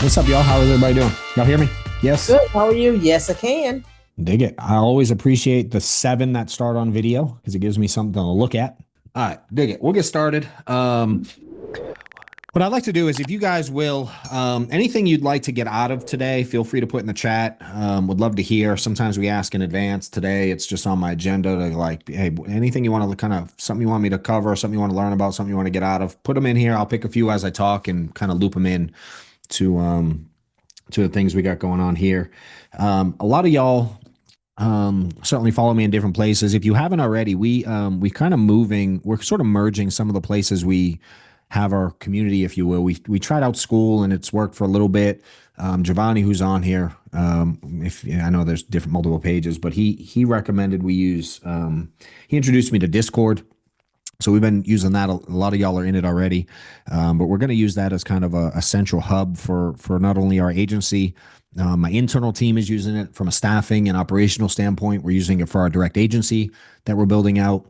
What's up, y'all? How is everybody doing? Y'all hear me? Yes? Good. How are you? Yes, I can. Dig it. I always appreciate the 7 that start on video because it gives me something to look at. All right, dig it. We'll get started. What I'd like to do is if you guys will, anything you'd like to get out of today, feel free to put in the chat. Would love to hear. Sometimes we ask in advance. Today, it's just on my agenda to like, hey, anything you want to kind of, something you want me to cover, something you want to learn about, something you want to get out of, put them in here. I'll pick a few as I talk and kind of loop them in to the things we got going on here. A lot of y'all certainly follow me in different places. If you haven't already, we kind of moving, we're sort of merging some of the places we have our community, if you will. We tried out school and it's worked for a little bit. Giovanni, who's on here, if I know there's different multiple pages, but he recommended we use. He introduced me to Discord. So we've been using that. A lot of y'all are in it already, but we're going to use that as kind of a central hub for not only our agency. My internal team is using it from a staffing and operational standpoint. We're using it for our direct agency that we're building out.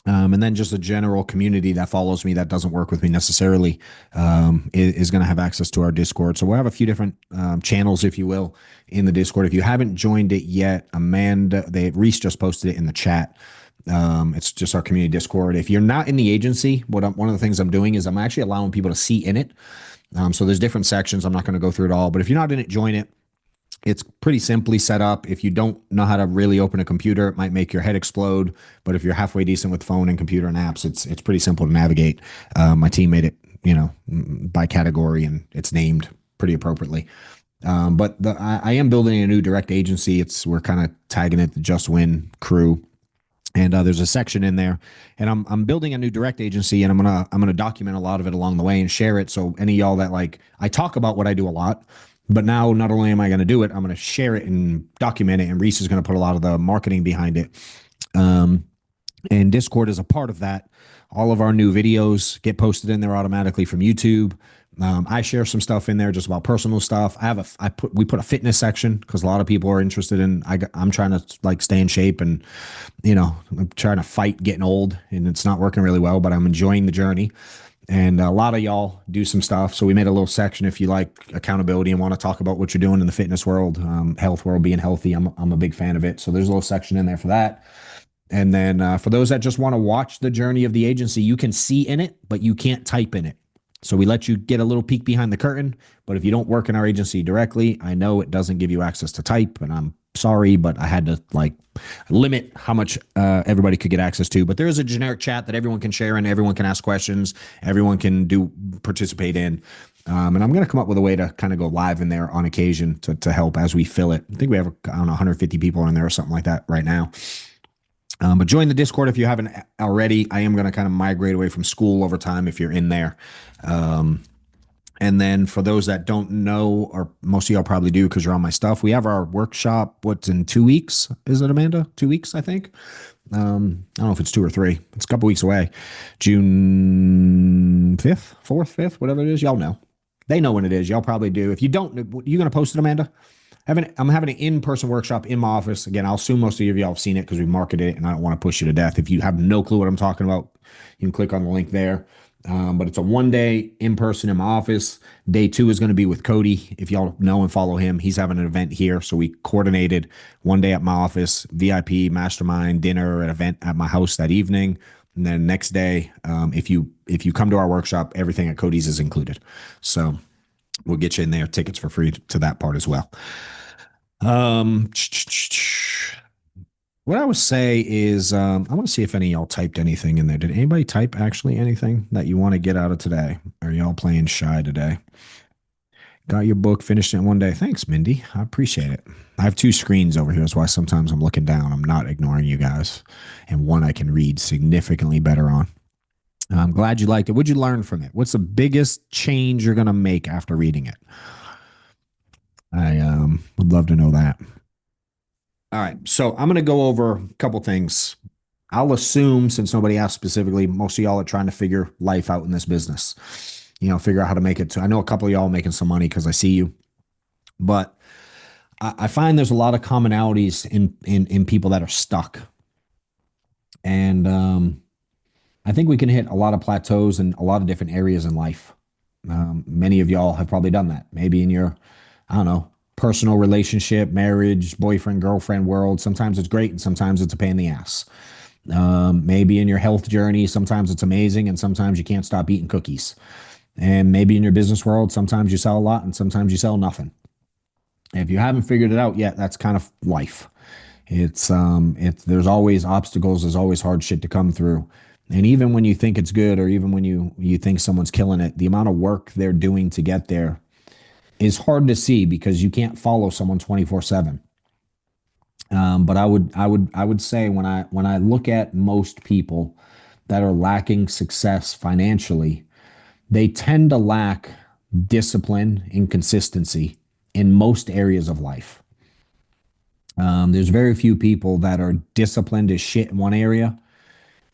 And then just a general community that follows me that doesn't work with me necessarily is going to have access to our Discord. So we'll have a few different channels, if you will, in the Discord. If you haven't joined it yet, Reese just posted it in the chat. It's just our community Discord. If you're not in the agency, one of the things I'm doing is I'm actually allowing people to see in it. So there's different sections. I'm not going to go through it all, but if you're not in it, join it. It's pretty simply set up. If you don't know how to really open a computer, it might make your head explode. But if you're halfway decent with phone and computer and apps, it's pretty simple to navigate. My team made it, by category, and it's named pretty appropriately. But I am building a new direct agency. We're kind of tagging it the Just Win crew. And there's a section in there, and I'm building a new direct agency, and I'm gonna document a lot of it along the way and share it. So any of y'all that like, I talk about what I do a lot, but now not only am I going to do it, I'm going to share it and document it. And Reese is going to put a lot of the marketing behind it. And Discord is a part of that. All of our new videos get posted in there automatically from YouTube. I share some stuff in there just about personal stuff. We put a fitness section because a lot of people are interested in. I'm trying to like stay in shape, and I'm trying to fight getting old, and it's not working really well, but I'm enjoying the journey. And a lot of y'all do some stuff. So we made a little section if you like accountability and want to talk about what you're doing in the fitness world, health world, being healthy. I'm a big fan of it. So there's a little section in there for that. And then for those that just want to watch the journey of the agency, you can see in it, but you can't type in it. So we let you get a little peek behind the curtain. But if you don't work in our agency directly, I know it doesn't give you access to type, and I'm sorry, but I had to like limit how much everybody could get access to. But there is a generic chat that everyone can share in, everyone can ask questions, everyone can participate in. And I'm going to come up with a way to kind of go live in there on occasion to help as we fill it. I think we have, I don't know, 150 people in there or something like that right now. But join the Discord if you haven't already. I am going to kind of migrate away from school over time if you're in there. And then for those that don't know, or most of y'all probably do because you're on my stuff, we have our workshop. What's in 2 weeks? Is it, Amanda? 2 weeks, I think. I don't know if it's 2 or 3. It's a couple weeks away. June 5th, 4th, 5th, whatever it is. Y'all know. They know when it is. Y'all probably do. If you don't, you going to post it, Amanda? I'm having an in-person workshop in my office. Again, I'll assume most of y'all have seen it because we marketed it, and I don't want to push you to death. If you have no clue what I'm talking about, you can click on the link there. But it's a 1-day in-person in my office. Day 2 is going to be with Cody. If y'all know and follow him, he's having an event here. So we coordinated 1 day at my office, VIP, mastermind, dinner, an event at my house that evening. And then next day, if you come to our workshop, everything at Cody's is included. So we'll get you in there, tickets for free to that part as well. What I would say is, I want to see if any of y'all typed anything in there. Did anybody type actually anything that you want to get out of today? Are y'all playing shy today? Got your book, finished it in 1 day. Thanks, Mindy. I appreciate it. I have 2 screens over here. That's why sometimes I'm looking down. I'm not ignoring you guys. And one I can read significantly better on. I'm glad you liked it. What'd you learn from it? What's the biggest change you're going to make after reading it? I would love to know that. All right, so I'm going to go over a couple things. I'll assume, since nobody asked specifically, most of y'all are trying to figure life out in this business. Figure out how to make it. I know a couple of y'all are making some money because I see you. But I find there's a lot of commonalities in people that are stuck. And I think we can hit a lot of plateaus in a lot of different areas in life. Many of y'all have probably done that. Maybe in your, I don't know, personal relationship, marriage, boyfriend, girlfriend world. Sometimes it's great and sometimes it's a pain in the ass. Maybe in your health journey, sometimes it's amazing and sometimes you can't stop eating cookies. And maybe in your business world, sometimes you sell a lot and sometimes you sell nothing. If you haven't figured it out yet, that's kind of life. It's there's always obstacles, there's always hard shit to come through. And even when you think it's good, or even when you think someone's killing it, the amount of work they're doing to get there is hard to see because you can't follow someone 24/7. But I would say when I look at most people that are lacking success financially, they tend to lack discipline and consistency in most areas of life. There's very few people that are disciplined as shit in one area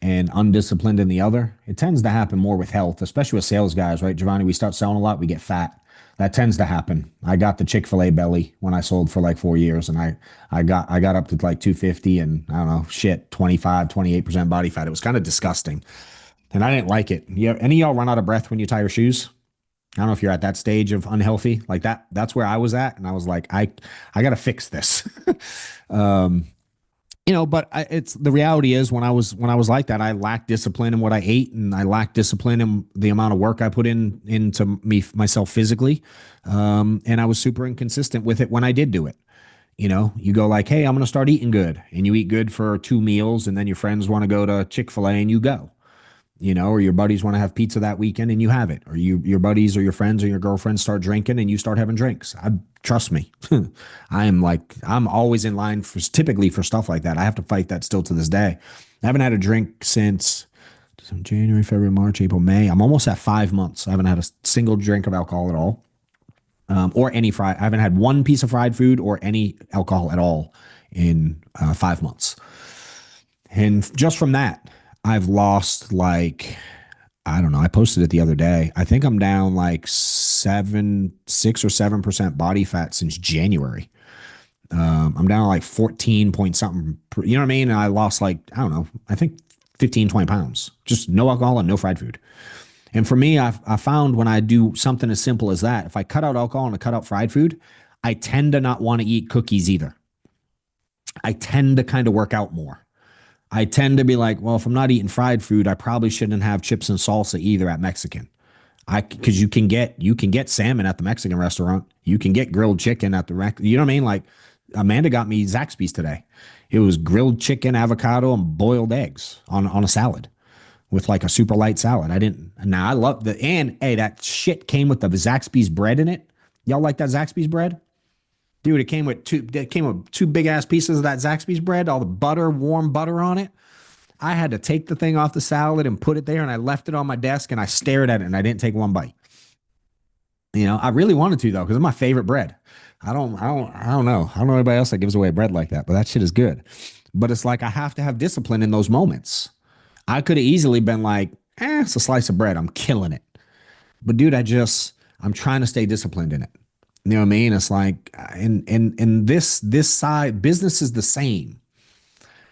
and undisciplined in the other. It tends to happen more with health, especially with sales guys, right? Giovanni, we start selling a lot, we get fat. That tends to happen. I got the Chick-fil-A belly when I sold for like 4 years, and I got up to like 250 and I don't know, shit, 25, 28% body fat. It was kind of disgusting. And I didn't like it. Any of y'all run out of breath when you tie your shoes? I don't know if you're at that stage of unhealthy like that. That's where I was at, and I was like, I got to fix this. um, but it's the reality is when I was like that, I lacked discipline in what I ate, and I lacked discipline in the amount of work I put into myself physically, and I was super inconsistent with it when I did do it. You go like, hey, I'm gonna start eating good, and you eat good for 2 meals, and then your friends want to go to Chick-fil-A, and you go. Or your buddies want to have pizza that weekend and you have it, or your buddies or your friends or your girlfriends start drinking and you start having drinks. Trust me, I'm always in line for typically for stuff like that. I have to fight that still to this day. I haven't had a drink since January, February, March, April, May. I'm almost at 5 months. I haven't had a single drink of alcohol at all, or any fried. I haven't had one piece of fried food or any alcohol at all in 5 months. And just from that, I've lost like, I don't know. I posted it the other day. I think I'm down like 6 or 7% body fat since January. I'm down to like 14 point something. You know what I mean? And I lost like, I don't know, I think 15, 20 pounds. Just no alcohol and no fried food. And for me, I found when I do something as simple as that, if I cut out alcohol and I cut out fried food, I tend to not want to eat cookies either. I tend to kind of work out more. I tend to be like, well, if I'm not eating fried food, I probably shouldn't have chips and salsa either at Mexican. Because you can get salmon at the Mexican restaurant. You can get grilled chicken at the you know what I mean? Like Amanda got me Zaxby's today. It was grilled chicken, avocado, and boiled eggs on a salad with like a super light salad. I didn't. Now I love and hey, that shit came with the Zaxby's bread in it. Y'all like that Zaxby's bread? Dude, it came with two big ass pieces of that Zaxby's bread, all the butter, warm butter on it. I had to take the thing off the salad and put it there, and I left it on my desk and I stared at it and I didn't take one bite. I really wanted to though, because it's my favorite bread. I don't know. I don't know anybody else that gives away bread like that, but that shit is good. But it's like I have to have discipline in those moments. I could have easily been like, it's a slice of bread. I'm killing it. But dude, I'm trying to stay disciplined in it. You know what I mean? It's like, and this side business is the same.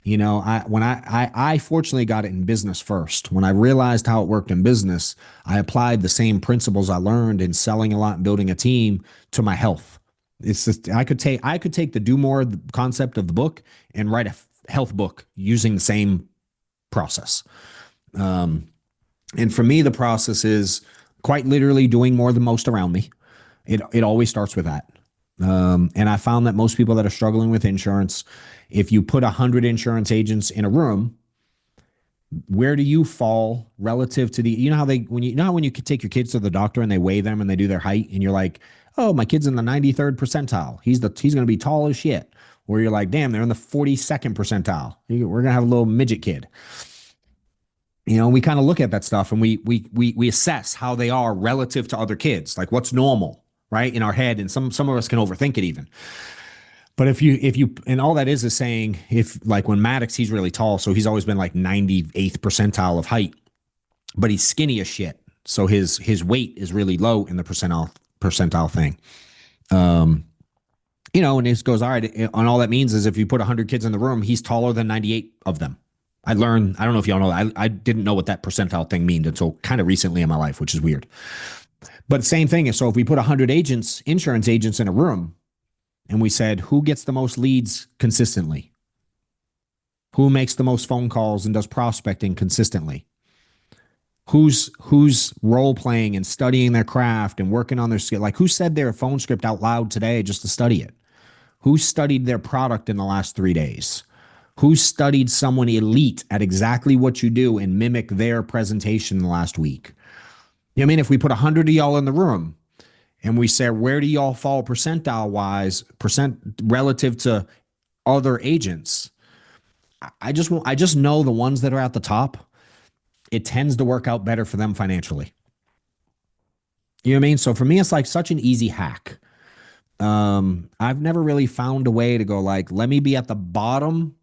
I fortunately got it in business first. When I realized how it worked in business, I applied the same principles I learned in selling a lot and building a team to my health. It's just I could take the do more concept of the book and write a health book using the same process. Um, and for me, the process is quite literally doing more than most around me. It always starts with that. And I found that most people that are struggling with insurance, if you put 100 insurance agents in a room, where do you fall relative to the, how they, when you could take your kids to the doctor and they weigh them and they do their height and you're like, oh, my kid's in the 93rd percentile. He's going to be tall as shit. Or you're like, damn, they're in the 42nd percentile. We're going to have a little midget kid. We kind of look at that stuff and we assess how they are relative to other kids, like what's normal, right, in our head. And some of us can overthink it even. But if you and all that is saying, if like when Maddox, he's really tall, so he's always been like 98th percentile of height, but he's skinny as shit, so his weight is really low in the percentile thing. And this goes, all right, and all that means is if you put 100 kids in the room, he's taller than 98 of them. I don't know if y'all know, I didn't know what that percentile thing means until kind of recently in my life, which is weird. But same thing is, so if we put 100 agents, insurance agents in a room, and we said, who gets the most leads consistently? Who makes the most phone calls and does prospecting consistently? Who's role playing and studying their craft and working on their skill? Like, who said their phone script out loud today just to study it? Who studied their product in the last 3 days? Who studied someone elite at exactly what you do and mimic their presentation in the last week? You know what I mean? If we put 100 of y'all in the room and we say, where do y'all fall percentile wise, percent relative to other agents? I just know the ones that are at the top, it tends to work out better for them financially. You know what I mean? So for me, it's like such an easy hack. I've never really found a way to go like, let me be at the bottom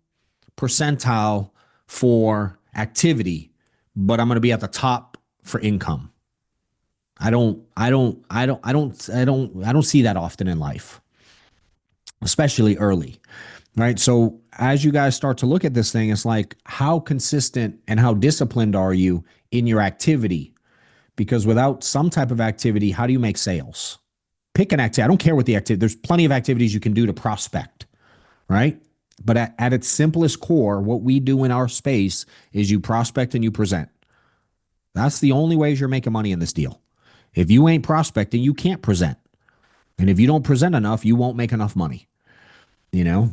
percentile for activity, but I'm going to be at the top for income. I don't see that often in life, especially early, right? So as you guys start to look at this thing, it's like, how consistent and how disciplined are you in your activity? Because without some type of activity, how do you make sales? Pick an activity. I don't care what the activity. There's plenty of activities you can do to prospect, right? But at its simplest core, what we do in our space is you prospect and you present. That's the only ways you're making money in this deal. If you ain't prospecting, you can't present. And if you don't present enough, you won't make enough money, you know?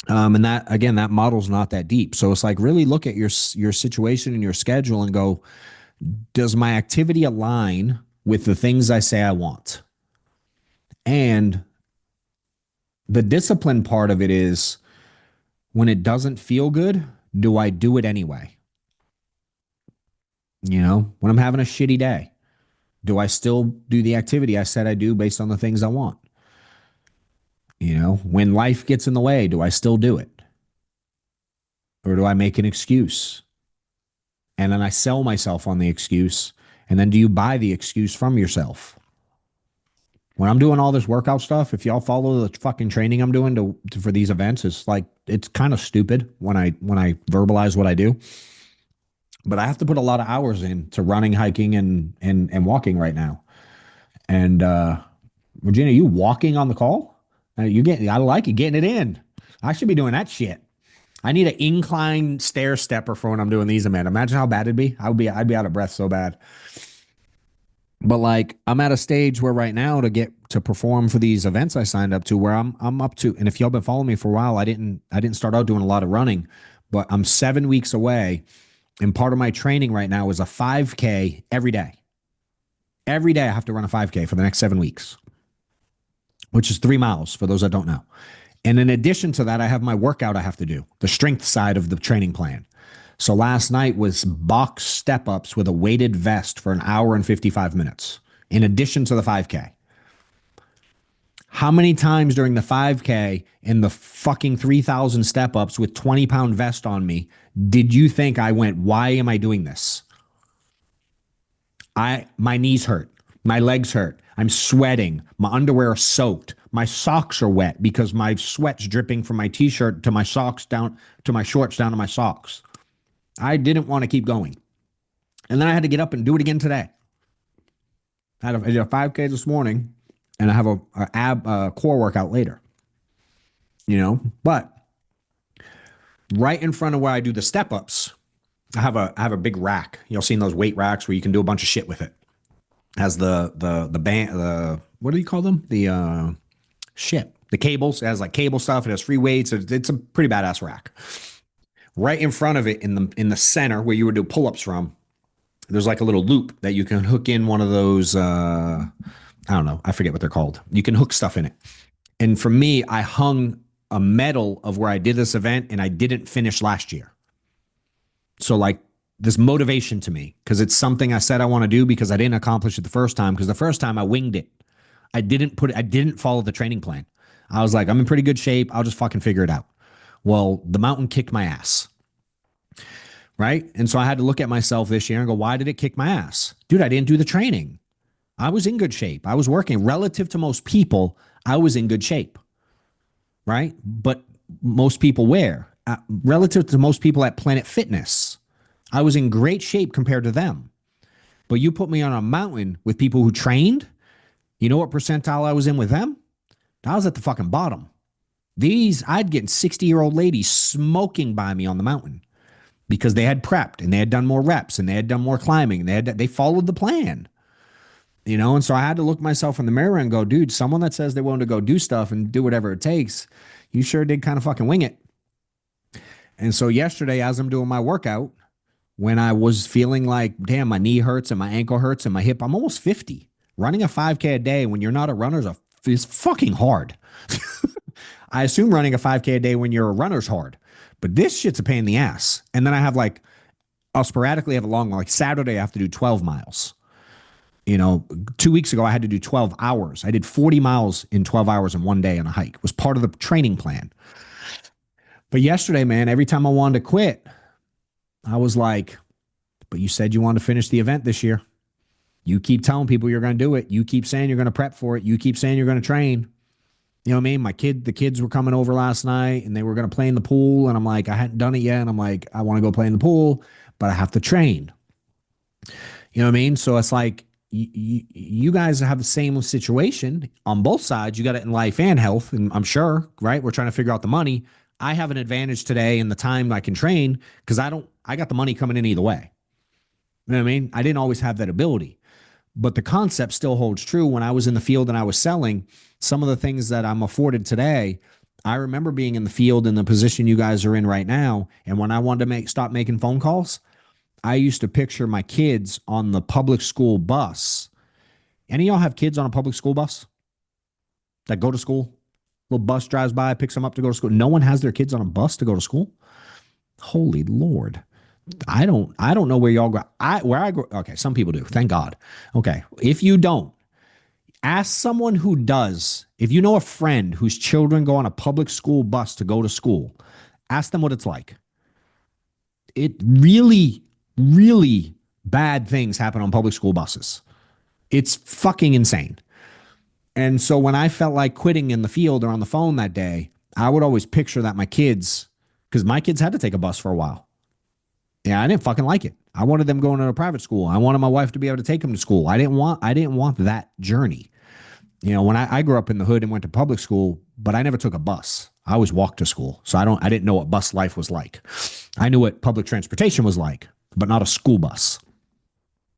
And that, again, that model's not that deep. So it's like, really look at your situation and your schedule and go, does my activity align with the things I say I want? And the discipline part of it is, when it doesn't feel good, do I do it anyway? You know, when I'm having a shitty day, do I still do the activity I said I do based on the things I want? You know, when life gets in the way, do I still do it? Or do I make an excuse? And then I sell myself on the excuse. And then do you buy the excuse from yourself? When I'm doing all this workout stuff, if y'all follow the fucking training I'm doing for these events, it's like, it's kind of stupid when I verbalize what I do. But I have to put a lot of hours into running, hiking, and walking right now. And Virginia, you walking on the call? I like you getting it in. I should be doing that shit. I need an incline stair stepper for when I'm doing these, man. Imagine how bad it'd be. I'd be out of breath so bad. But like, I'm at a stage where right now to perform for these events I signed up to, where I'm up to, and if y'all been following me for a while, I didn't start out doing a lot of running, but I'm 7 weeks away. And part of my training right now is a 5K every day. Every day I have to run a 5K for the next 7 weeks, which is 3 miles for those that don't know. And in addition to that, I have my workout I have to do, the strength side of the training plan. So last night was box step ups with a weighted vest for an hour and 55 minutes, in addition to the 5K. How many times during the 5K and the fucking 3,000 step ups with 20-pound vest on me did you think I went, why am I doing this? My knees hurt. My legs hurt. I'm sweating. My underwear are soaked. My socks are wet because my sweat's dripping from my t-shirt to my socks down to my shorts down to my socks. I didn't want to keep going. And then I had to get up and do it again today. I did a 5K this morning, and I have a core workout later. You know, but right in front of where I do the step ups, I have a big rack. You'll seen those weight racks where you can do a bunch of shit with it. Has the band, what do you call them? The cables. It has like cable stuff. It has free weights. It's a pretty badass rack. Right in front of it, in the center where you would do pull-ups from, there's like a little loop that you can hook in one of those. I don't know. I forget what they're called. You can hook stuff in it. And for me, I hung a medal of where I did this event, and I didn't finish last year. So like, this motivation to me, because it's something I said I want to do, because I didn't accomplish it the first time, because the first time I winged it. I didn't follow the training plan. I was like, I'm in pretty good shape. I'll just fucking figure it out. Well, the mountain kicked my ass. Right? And so I had to look at myself this year and go, why did it kick my ass? Dude, I didn't do the training. I was in good shape. I was working. Relative to most people, I was in good shape. Right? But most people where? Relative to most people at Planet Fitness, I was in great shape compared to them. But you put me on a mountain with people who trained. You know what percentile I was in with them? I was at the fucking bottom. I'd get 60-year-old ladies smoking by me on the mountain because they had prepped and they had done more reps and they had done more climbing and they followed the plan. And so I had to look myself in the mirror and go, dude, someone that says they're willing to go do stuff and do whatever it takes, you sure did kind of fucking wing it. And so yesterday, as I'm doing my workout, when I was feeling like, damn, my knee hurts and my ankle hurts and my hip, I'm almost 50. Running a 5K a day when you're not a runner is fucking hard. I assume running a 5K a day when you're a runner's hard, but this shit's a pain in the ass. And then I'll sporadically have a long, like Saturday, I have to do 12 miles. 2 weeks ago, I had to do 12 hours. I did 40 miles in 12 hours in one day on a hike. It was part of the training plan. But yesterday, man, every time I wanted to quit, I was like, but you said you wanted to finish the event this year. You keep telling people you're going to do it. You keep saying you're going to prep for it. You keep saying you're going to train. You know what I mean? The kids were coming over last night and they were going to play in the pool. And I'm like, I hadn't done it yet. And I'm like, I want to go play in the pool, but I have to train. You know what I mean? So it's like, you guys have the same situation on both sides. You got it in life and health. And I'm sure, right? We're trying to figure out the money. I have an advantage today in the time I can train because I got the money coming in either way. You know what I mean? I didn't always have that ability. But the concept still holds true. When I was in the field and I was selling, some of the things that I'm afforded today, I remember being in the field in the position you guys are in right now. And when I wanted to stop making phone calls, I used to picture my kids on the public school bus. Any of y'all have kids on a public school bus that go to school? Little bus drives by, picks them up to go to school. No one has their kids on a bus to go to school. Holy Lord. I don't know where y'all go. Where I go. Okay. Some people do. Thank God. Okay. If you don't, ask someone who does. If you know a friend whose children go on a public school bus to go to school, ask them what it's like. It really, really bad things happen on public school buses. It's fucking insane. And so when I felt like quitting in the field or on the phone that day, I would always picture that because my kids had to take a bus for a while. Yeah, I didn't fucking like it. I wanted them going to a private school. I wanted my wife to be able to take them to school. I didn't want that journey. When I grew up in the hood and went to public school, but I never took a bus. I always walked to school. So I didn't know what bus life was like. I knew what public transportation was like, but not a school bus.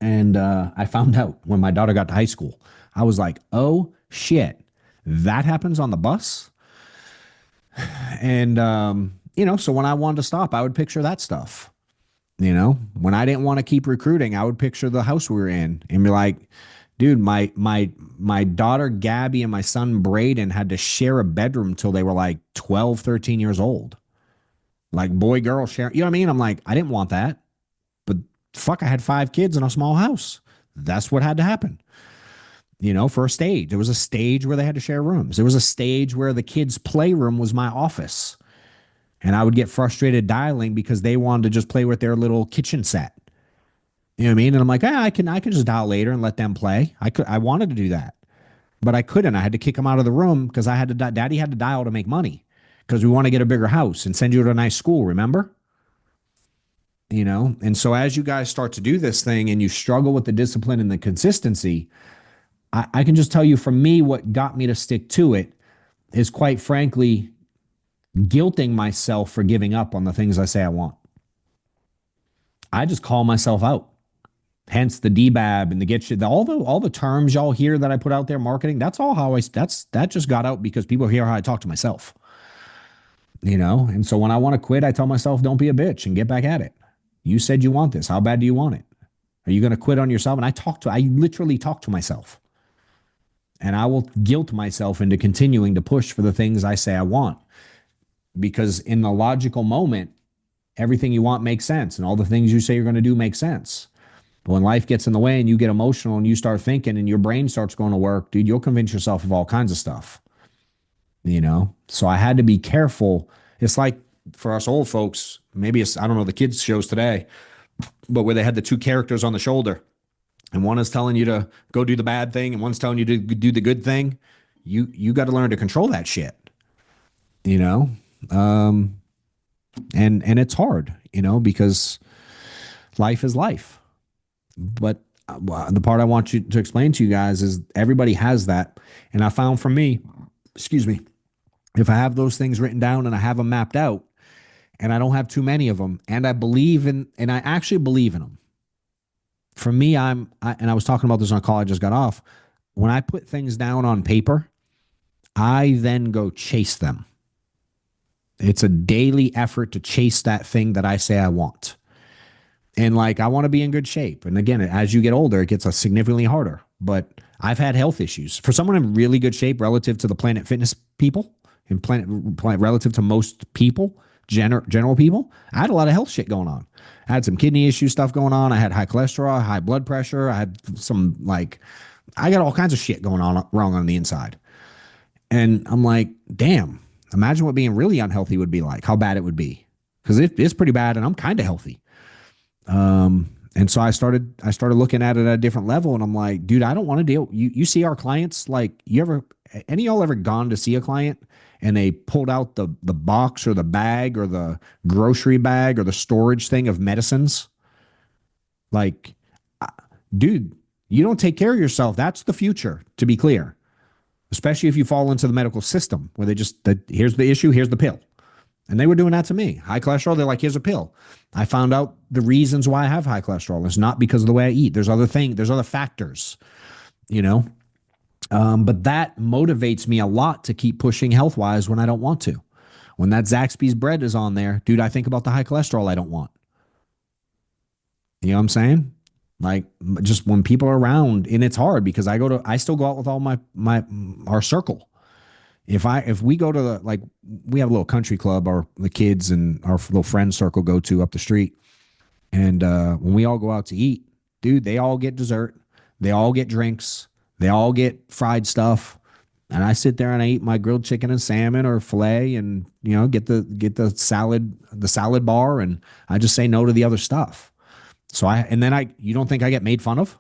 And I found out when my daughter got to high school, I was like, oh shit, that happens on the bus. And, so when I wanted to stop, I would picture that stuff. When I didn't want to keep recruiting, I would picture the house we were in and be like, dude, my daughter Gabby and my son Braden had to share a bedroom till they were like 12, 13 years old. Like boy, girl share. You know what I mean? I'm like, I didn't want that. But fuck, I had 5 kids in a small house. That's what had to happen. For a stage. There was a stage where they had to share rooms. There was a stage where the kids' playroom was my office. And I would get frustrated dialing because they wanted to just play with their little kitchen set. You know what I mean? And I'm like, I can just dial later and let them play. I wanted to do that, but I couldn't. I had to kick them out of the room because Daddy had to dial to make money because we want to get a bigger house and send you to a nice school. Remember? And so as you guys start to do this thing and you struggle with the discipline and the consistency, I can just tell you from me, what got me to stick to it is quite frankly, guilting myself for giving up on the things I say I want. I just call myself out. Hence the DBAB and the get shit. All the terms y'all hear that I put out there, marketing. That's all that just got out because people hear how I talk to myself. And so when I want to quit, I tell myself, don't be a bitch and get back at it. You said you want this. How bad do you want it? Are you going to quit on yourself? And I literally talk to myself. And I will guilt myself into continuing to push for the things I say I want. Because in the logical moment, everything you want makes sense. And all the things you say you're going to do make sense. But when life gets in the way and you get emotional and you start thinking and your brain starts going to work, dude, you'll convince yourself of all kinds of stuff. So I had to be careful. It's like for us old folks, maybe I don't know, the kids shows today, but where they had the 2 characters on the shoulder and one is telling you to go do the bad thing and one's telling you to do the good thing. You got to learn to control that shit, and it's hard, because life is life. But The part I want you to explain to you guys is everybody has that. And I found for me, excuse me, if I have those things written down and I have them mapped out and I don't have too many of them and I believe in, and I actually believe in them. For me, and I was talking about this on a call I just got off. When I put things down on paper, I then go chase them. It's a daily effort to chase that thing that I say I want. And like, I want to be in good shape. And again, as you get older, it gets significantly harder. But I've had health issues. For someone in really good shape relative to the Planet Fitness people and planet relative to most people, general people, I had a lot of health shit going on. I had some kidney issue stuff going on. I had high cholesterol, high blood pressure. I had some I got all kinds of shit going on wrong on the inside. And I'm like, damn, imagine what being really unhealthy would be like, how bad it would be. Because it's pretty bad and I'm kind of healthy. And so I started looking at it at a different level and I'm like, dude, I don't want to deal. You see our clients, like any of y'all ever gone to see a client and they pulled out the box or the bag or the grocery bag or the storage thing of medicines? Like, dude, you don't take care of yourself. That's the future, to be clear, especially if you fall into the medical system where here's the issue, here's the pill. And they were doing that to me. High cholesterol, they're like, here's a pill. I found out the reasons why I have high cholesterol. It's not because of the way I eat. There's other factors, you know? But that motivates me a lot to keep pushing health-wise when I don't want to. When that Zaxby's bread is on there, dude, I think about the high cholesterol I don't want. You know what I'm saying? Like, just when people are around, and it's hard because I still go out with all our circle. If we go to we have a little country club, the kids and our little friend circle go to up the street. And when we all go out to eat, dude, they all get dessert. They all get drinks. They all get fried stuff. And I sit there and I eat my grilled chicken and salmon or filet and, get the salad bar. And I just say no to the other stuff. So you don't think I get made fun of?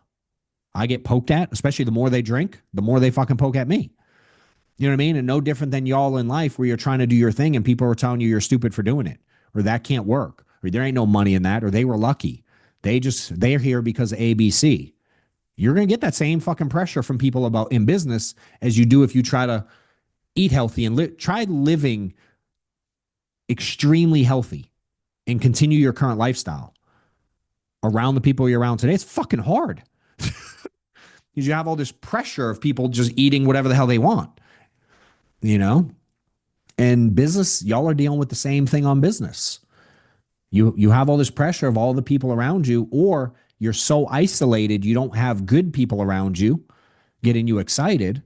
I get poked at, especially the more they drink, the more they fucking poke at me. You know what I mean? And no different than y'all in life where you're trying to do your thing and people are telling you you're stupid for doing it, or that can't work, or there ain't no money in that, or they were lucky. They're here because of ABC. You're going to get that same fucking pressure from people in business as you do if you try to eat healthy and try living extremely healthy and continue your current lifestyle around the people you're around today. It's fucking hard because you have all this pressure of people just eating whatever the hell they want. And business, y'all are dealing with the same thing on business. You have all this pressure of all the people around you, or you're so isolated, you don't have good people around you getting you excited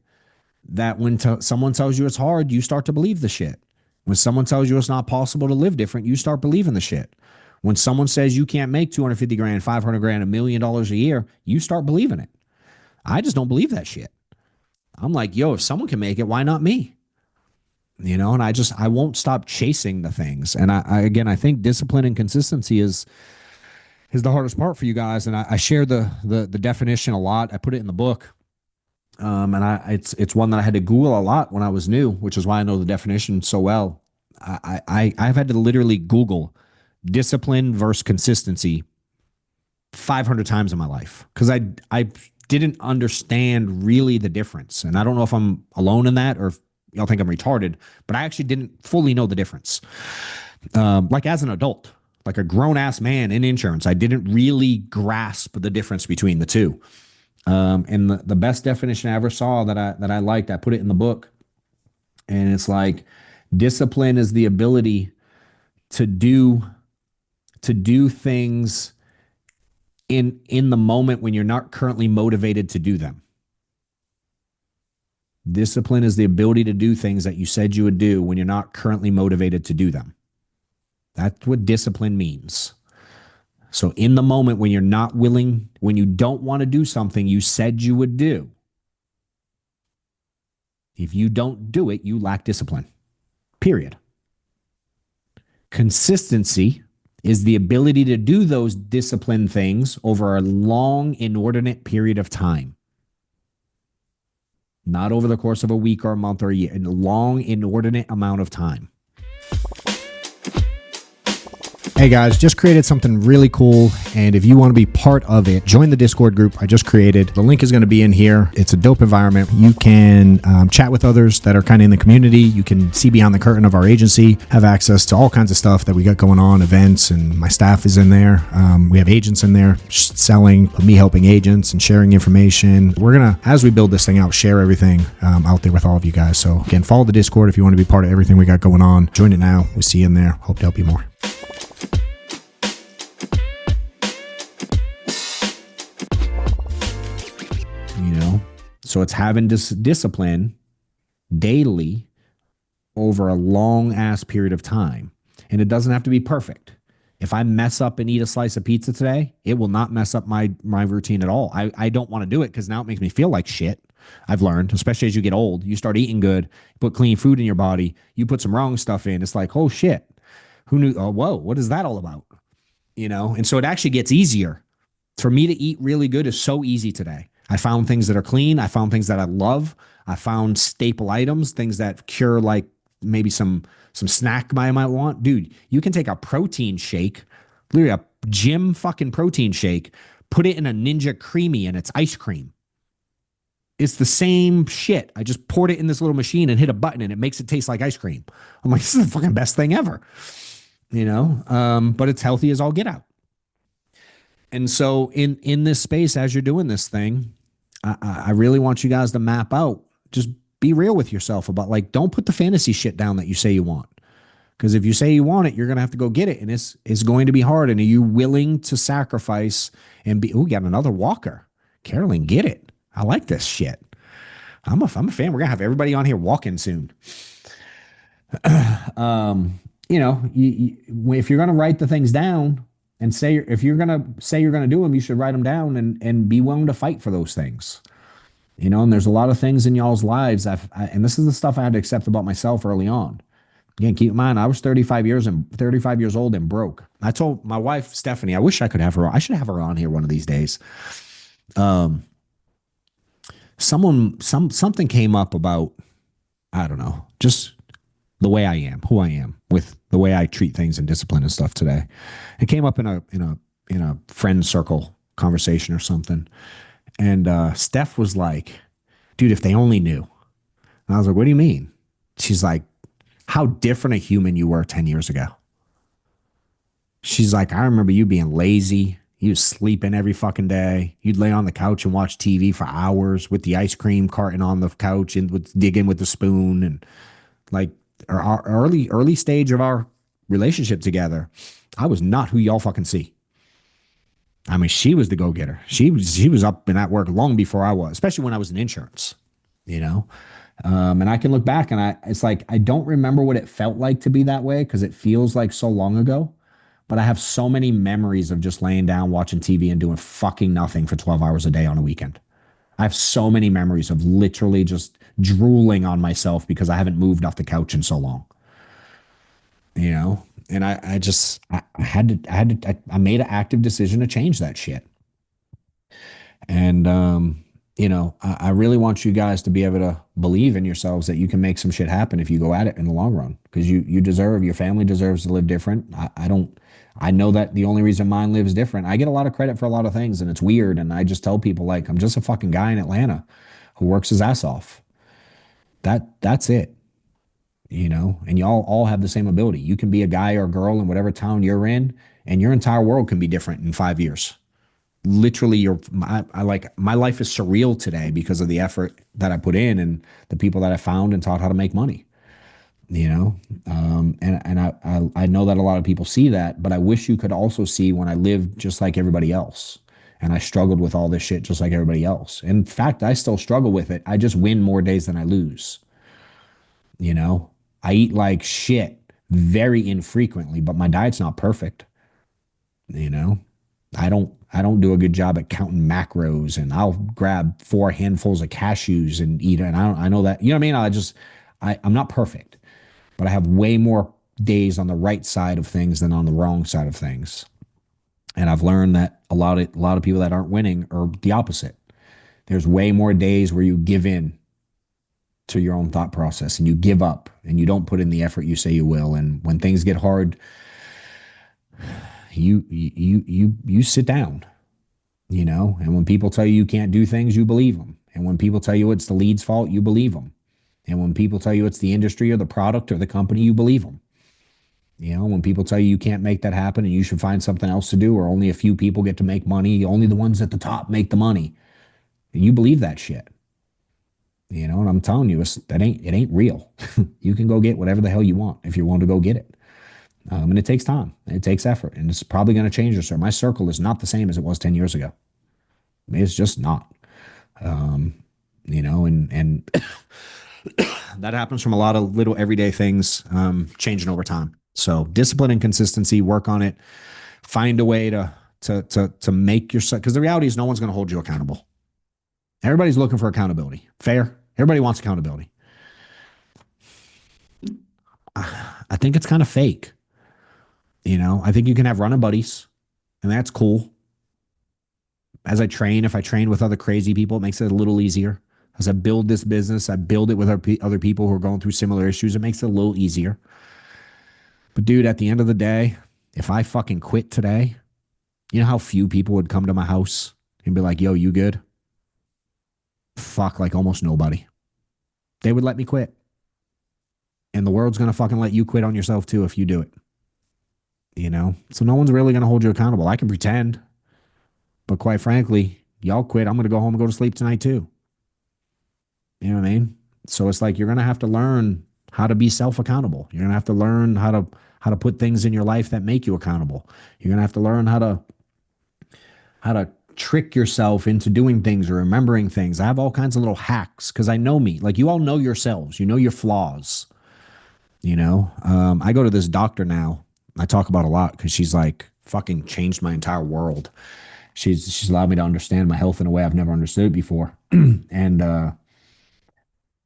that when someone tells you it's hard, you start to believe the shit. When someone tells you it's not possible to live different, you start believing the shit. When someone says you can't make 250 grand, 500 grand, $1 million a year, you start believing it. I just don't believe that shit. I'm like, yo, if someone can make it, why not me? And I won't stop chasing the things. And I think discipline and consistency is the hardest part for you guys. And I share the definition a lot. I put it in the book. It's one that I had to Google a lot when I was new, which is why I know the definition so well. I've had to literally Google discipline versus consistency 500 times in my life because I didn't understand really the difference. And I don't know if I'm alone in that or if y'all think I'm retarded, but I actually didn't fully know the difference. Like as an adult, like a grown ass man in insurance, I didn't really grasp the difference between the two. And the best definition I ever saw that I liked, I put it in the book, and it's like discipline is the ability to do things in the moment when you're not currently motivated to do them. Discipline is the ability to do things that you said you would do when you're not currently motivated to do them. That's what discipline means. So in the moment when you're not willing, when you don't want to do something you said you would do, if you don't do it, you lack discipline. Period. Consistency is the ability to do those disciplined things over a long, inordinate period of time. Not over the course of a week or a month or a year, a long, inordinate amount of time. Hey guys, just created something really cool. And if you want to be part of it, join the Discord group I just created. The link is going to be in here. It's a dope environment. You can chat with others that are kind of in the community. You can see behind the curtain of our agency, have access to all kinds of stuff that we got going on, events, and my staff is in there. We have agents in there selling, me helping agents and sharing information. We're going to, as we build this thing out, share everything out there with all of you guys. So again, follow the Discord if you want to be part of everything we got going on. Join it now. We'll see you in there. Hope to help you more. So it's having discipline daily over a long ass period of time. And it doesn't have to be perfect. If I mess up and eat a slice of pizza today, it will not mess up my routine at all. I don't want to do it because now it makes me feel like shit. I've learned, especially as you get old, you start eating good, put clean food in your body, you put some wrong stuff in. It's like, oh shit, who knew? Oh, whoa, what is that all about? And so it actually gets easier. For me to eat really good is so easy today. I found things that are clean. I found things that I love. I found staple items, things that cure like maybe some snack I might want. Dude, you can take a protein shake, literally a gym fucking protein shake, put it in a Ninja Creamy and it's ice cream. It's the same shit. I just poured it in this little machine and hit a button and it makes it taste like ice cream. I'm like, this is the fucking best thing ever. But it's healthy as all get out. And so in this space, as you're doing this thing, I really want you guys to map out, just be real with yourself about like, don't put the fantasy shit down that you say you want. Because if you say you want it, you're going to have to go get it. And it's going to be hard. And are you willing to sacrifice and be, got another walker. Carolyn, get it. I like this shit. I'm a fan. We're going to have everybody on here walking soon. If you're going to write the things down, and say if you're gonna say you're gonna do them, you should write them down and be willing to fight for those things. And there's a lot of things in y'all's lives. And this is the stuff I had to accept about myself early on. Again, keep in mind, I was 35 years old and broke. I told my wife Stephanie, I wish I could have her. I should have her on here one of these days. Something came up about, I don't know, just the way I am, who I am, with the way I treat things and discipline and stuff today. It came up in a friend circle conversation or something. And Steph was like, dude, if they only knew. And I was like, what do you mean? She's like, how different a human you were 10 years ago. She's like, I remember you being lazy. You was sleeping every fucking day. You'd lay on the couch and watch TV for hours with the ice cream carton on the couch and would dig in with the spoon. And like, our early stage of our relationship together, I was not who y'all fucking see. I mean, she was the go-getter. She was up and at work long before I was, especially when I was in insurance, and I can look back and it's like, I don't remember what it felt like to be that way because it feels like so long ago, but I have so many memories of just laying down, watching TV and doing fucking nothing for 12 hours a day on a weekend. I have so many memories of literally just drooling on myself because I haven't moved off the couch in so long. And I made an active decision to change that shit. And I really want you guys to be able to believe in yourselves that you can make some shit happen if you go at it in the long run. Because your family deserves to live different. I know that the only reason mine lives different. I get a lot of credit for a lot of things and it's weird. And I just tell people like, I'm just a fucking guy in Atlanta who works his ass off. That's it. And y'all all have the same ability. You can be a guy or a girl in whatever town you're in and your entire world can be different in 5 years. Literally my life is surreal today because of the effort that I put in and the people that I found and taught how to make money. And I know that a lot of people see that, but I wish you could also see when I lived just like everybody else. And I struggled with all this shit just like everybody else. In fact, I still struggle with it. I just win more days than I lose. I eat like shit very infrequently, but my diet's not perfect. I don't do a good job at counting macros, and I'll grab 4 handfuls of cashews and eat it. And I know that, what I mean? I'm not perfect, but I have way more days on the right side of things than on the wrong side of things. And I've learned that a lot of people that aren't winning are the opposite. There's way more days where you give in to your own thought process and you give up and you don't put in the effort you say you will. And when things get hard, You sit down, and when people tell you you can't do things, you believe them. And when people tell you it's the lead's fault, you believe them. And when people tell you it's the industry or the product or the company, you believe them. When people tell you can't make that happen and you should find something else to do, or only a few people get to make money, only the ones at the top make the money, and you believe that shit. And I'm telling you, it ain't real. You can go get whatever the hell you want if you're willing to go get it. And it takes time, it takes effort, and it's probably going to change your circle. My circle is not the same as it was 10 years ago. It's just not. Um, and that happens from a lot of little everyday things changing over time. So discipline and consistency, work on it, find a way to make yourself, because the reality is no one's going to hold you accountable. Everybody's looking for accountability. Fair. Everybody wants accountability. I think it's kind of fake. I think you can have running buddies, and that's cool. As I train, if I train with other crazy people, it makes it a little easier. As I build this business, I build it with other people who are going through similar issues. It makes it a little easier. But dude, at the end of the day, if I fucking quit today, you know how few people would come to my house and be like, yo, you good? Fuck, like almost nobody. They would let me quit. And the world's going to fucking let you quit on yourself too if you do it. So no one's really going to hold you accountable. I can pretend, but quite frankly, y'all quit. I'm going to go home and go to sleep tonight too. You know what I mean? So it's like you're going to have to learn how to be self-accountable. You're going to have to learn how to put things in your life that make you accountable. You're going to have to learn how to trick yourself into doing things or remembering things. I have all kinds of little hacks because I know me. Like you all know yourselves. You know your flaws. I go to this doctor now. I talk about a lot because she's like fucking changed my entire world. She's allowed me to understand my health in a way I've never understood it before. And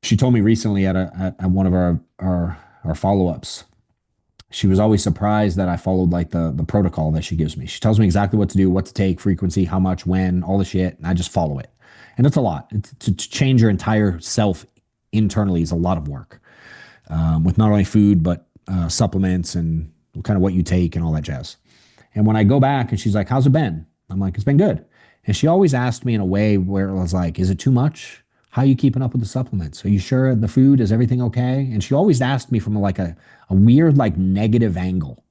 she told me recently at one of our follow-ups, she was always surprised that I followed like the protocol that she gives me. She tells me exactly what to do, what to take, frequency, how much, when, all the shit, and I just follow it. And it's a lot. To change your entire self internally is a lot of work, with not only food but supplements and kind of what you take and all that jazz. And when I go back and she's like, "How's it been?" I'm like, "It's been good." And she always asked me in a way where it was like, "Is it too much? How are you keeping up with the supplements? Are you sure the food is everything okay?" And she always asked me from like a weird like negative angle.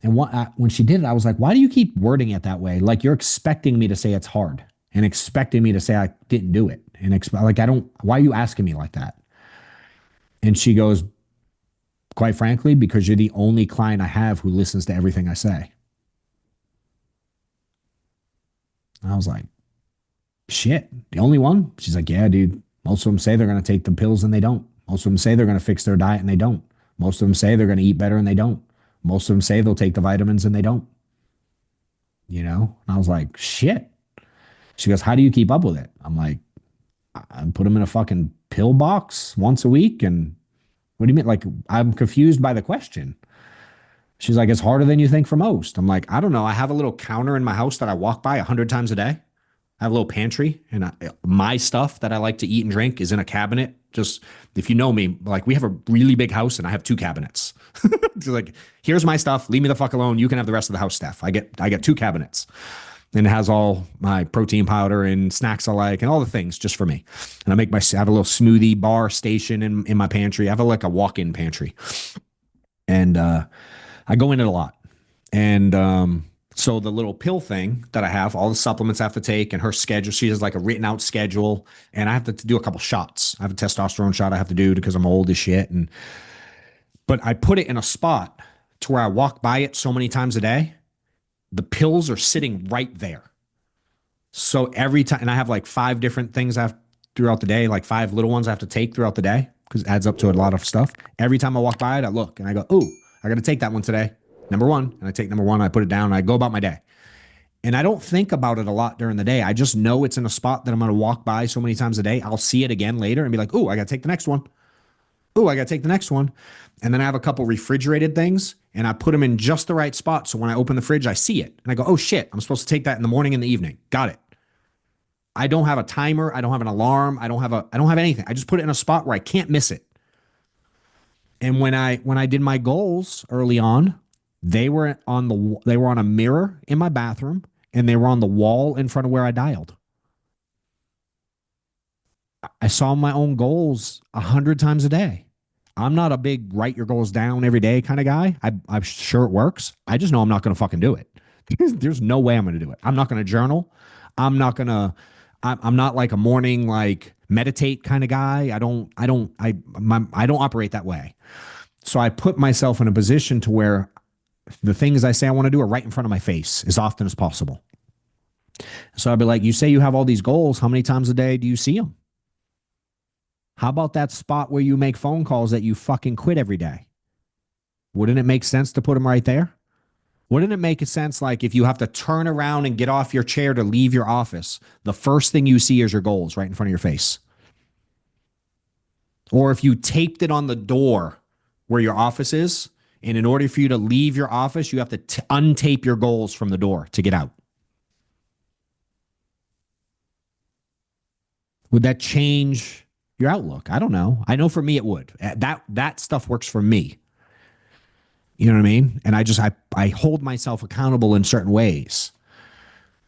And when she did it, I was like, "Why do you keep wording it that way? Like you're expecting me to say it's hard and expecting me to say I didn't do it and like I don't. Why are you asking me like that?" And she goes, "Quite frankly, because you're the only client I have who listens to everything I say." And I was like, "Shit, the only one?" She's like, "Yeah, dude. Most of them say they're going to take the pills and they don't. Most of them say they're going to fix their diet and they don't. Most of them say they're going to eat better and they don't. Most of them say they'll take the vitamins and they don't." And I was like, "Shit." She goes, "How do you keep up with it?" I'm like, "I put them in a fucking pill box once a week." And what do you mean? Like, I'm confused by the question. She's like, "It's harder than you think for most." I'm like, "I don't know. I have a little counter in my house that I walk by 100 times a day. I have a little pantry, and my stuff that I like to eat and drink is in a cabinet. Just if you know me, like we have a really big house, and I have two cabinets. It's like, here's my stuff. Leave me the fuck alone. You can have the rest of the house stuff. I get two cabinets, and it has all my protein powder and snacks I like, and all the things just for me. And I have a little smoothie bar station in my pantry. I have like a walk-in pantry, and I go in it a lot. And so the little pill thing that I have, all the supplements I have to take, and her schedule, she has like a written out schedule, and I have to do a couple shots. I have a testosterone shot I have to do because I'm old as shit. But I put it in a spot to where I walk by it so many times a day. The pills are sitting right there. So every time, and I have like five different things I have throughout the day, like five little ones I have to take throughout the day because it adds up to a lot of stuff. Every time I walk by it, I look and I go, "Ooh, I got to take that one today. Number one." And I take number one, I put it down, and I go about my day. And I don't think about it a lot during the day. I just know it's in a spot that I'm going to walk by so many times a day. I'll see it again later and be like, "Ooh, I got to take the next one. Ooh, I got to take the next one." And then I have a couple refrigerated things, and I put them in just the right spot. So when I open the fridge, I see it. And I go, "Oh, shit, I'm supposed to take that in the morning and the evening." Got it. I don't have a timer. I don't have an alarm. I don't have anything. I just put it in a spot where I can't miss it. And when I did my goals early on, They were on a mirror in my bathroom, and they were on the wall in front of where I dialed. I saw my own goals 100 times a day. I'm not a big write your goals down every day kind of guy. I'm sure it works. I just know I'm not going to fucking do it. There's no way I'm going to do it. I'm not going to journal. I'm not going to. I'm not like a morning like meditate kind of guy. I don't operate that way. So I put myself in a position to where the things I say I want to do are right in front of my face as often as possible. So I'd be like, you say you have all these goals. How many times a day do you see them? How about that spot where you make phone calls that you fucking quit every day? Wouldn't it make sense to put them right there? Wouldn't it make a sense like if you have to turn around and get off your chair to leave your office, the first thing you see is your goals right in front of your face? Or if you taped it on the door where your office is, and in order for you to leave your office, you have to untape your goals from the door to get out. Would that change your outlook? I don't know. I know for me it would. That stuff works for me. You know what I mean? And I hold myself accountable in certain ways.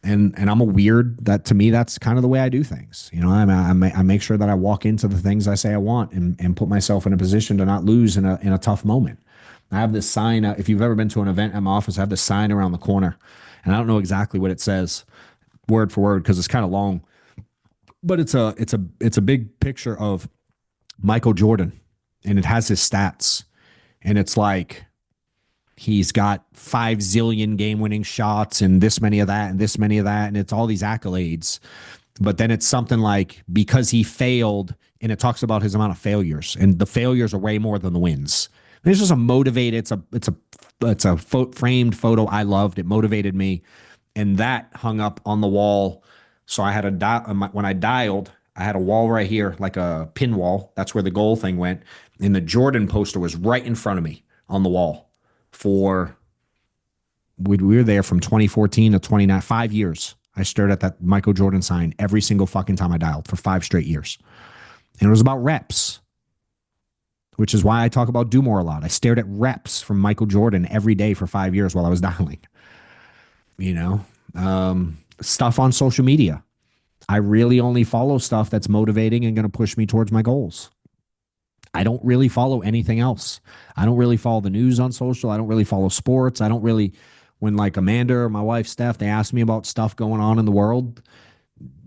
And I'm a weird that to me that's kind of the way I do things. You know, I make sure that I walk into the things I say I want and put myself in a position to not lose in a tough moment. I have this sign. If you've ever been to an event at my office, I have this sign around the corner, and I don't know exactly what it says word for word because it's kind of long, but it's a big picture of Michael Jordan, and it has his stats, and it's like he's got 5 zillion game-winning shots and this many of that and this many of that, and it's all these accolades. But then it's something like because he failed, and it talks about his amount of failures, and the failures are way more than the wins. And it's just a motivated. It's a framed photo I loved. It motivated me, and that hung up on the wall. So I had when I dialed, I had a wall right here, like a pin wall. That's where the goal thing went, and the Jordan poster was right in front of me on the wall. We were there from 2014 to 29, 5 years. I stared at that Michael Jordan sign every single fucking time I dialed for 5 straight years. And it was about reps, which is why I talk about do more a lot. I stared at reps from Michael Jordan every day for 5 years while I was dialing. You know, stuff on social media. I really only follow stuff that's motivating and going to push me towards my goals. I don't really follow anything else. I don't really follow the news on social. I don't really follow sports. I don't really, when like Amanda or my wife Steph, they ask me about stuff going on in the world.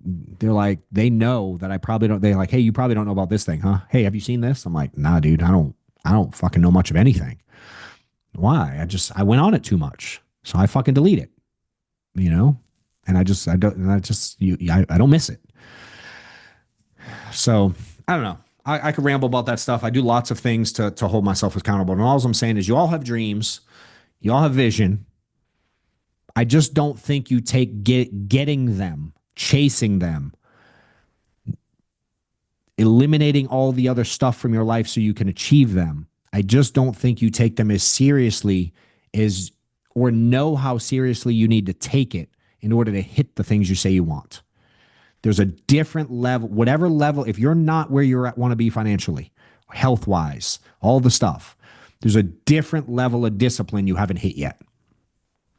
They're like, they know that I probably don't. They're like, hey, you probably don't know about this thing, huh? Hey, have you seen this? I'm like, nah, dude, I don't fucking know much of anything. Why? I went on it too much. So I fucking delete it, you know? And I don't miss it. So I don't know. I could ramble about that stuff. I do lots of things to hold myself accountable. And all I'm saying is you all have dreams. You all have vision. I just don't think you take getting them, chasing them, eliminating all the other stuff from your life so you can achieve them. I just don't think you take them as seriously as or know how seriously you need to take it in order to hit the things you say you want. There's a different level, whatever level, if you're not where you're at, want to be financially, health wise, all the stuff, there's a different level of discipline you haven't hit yet.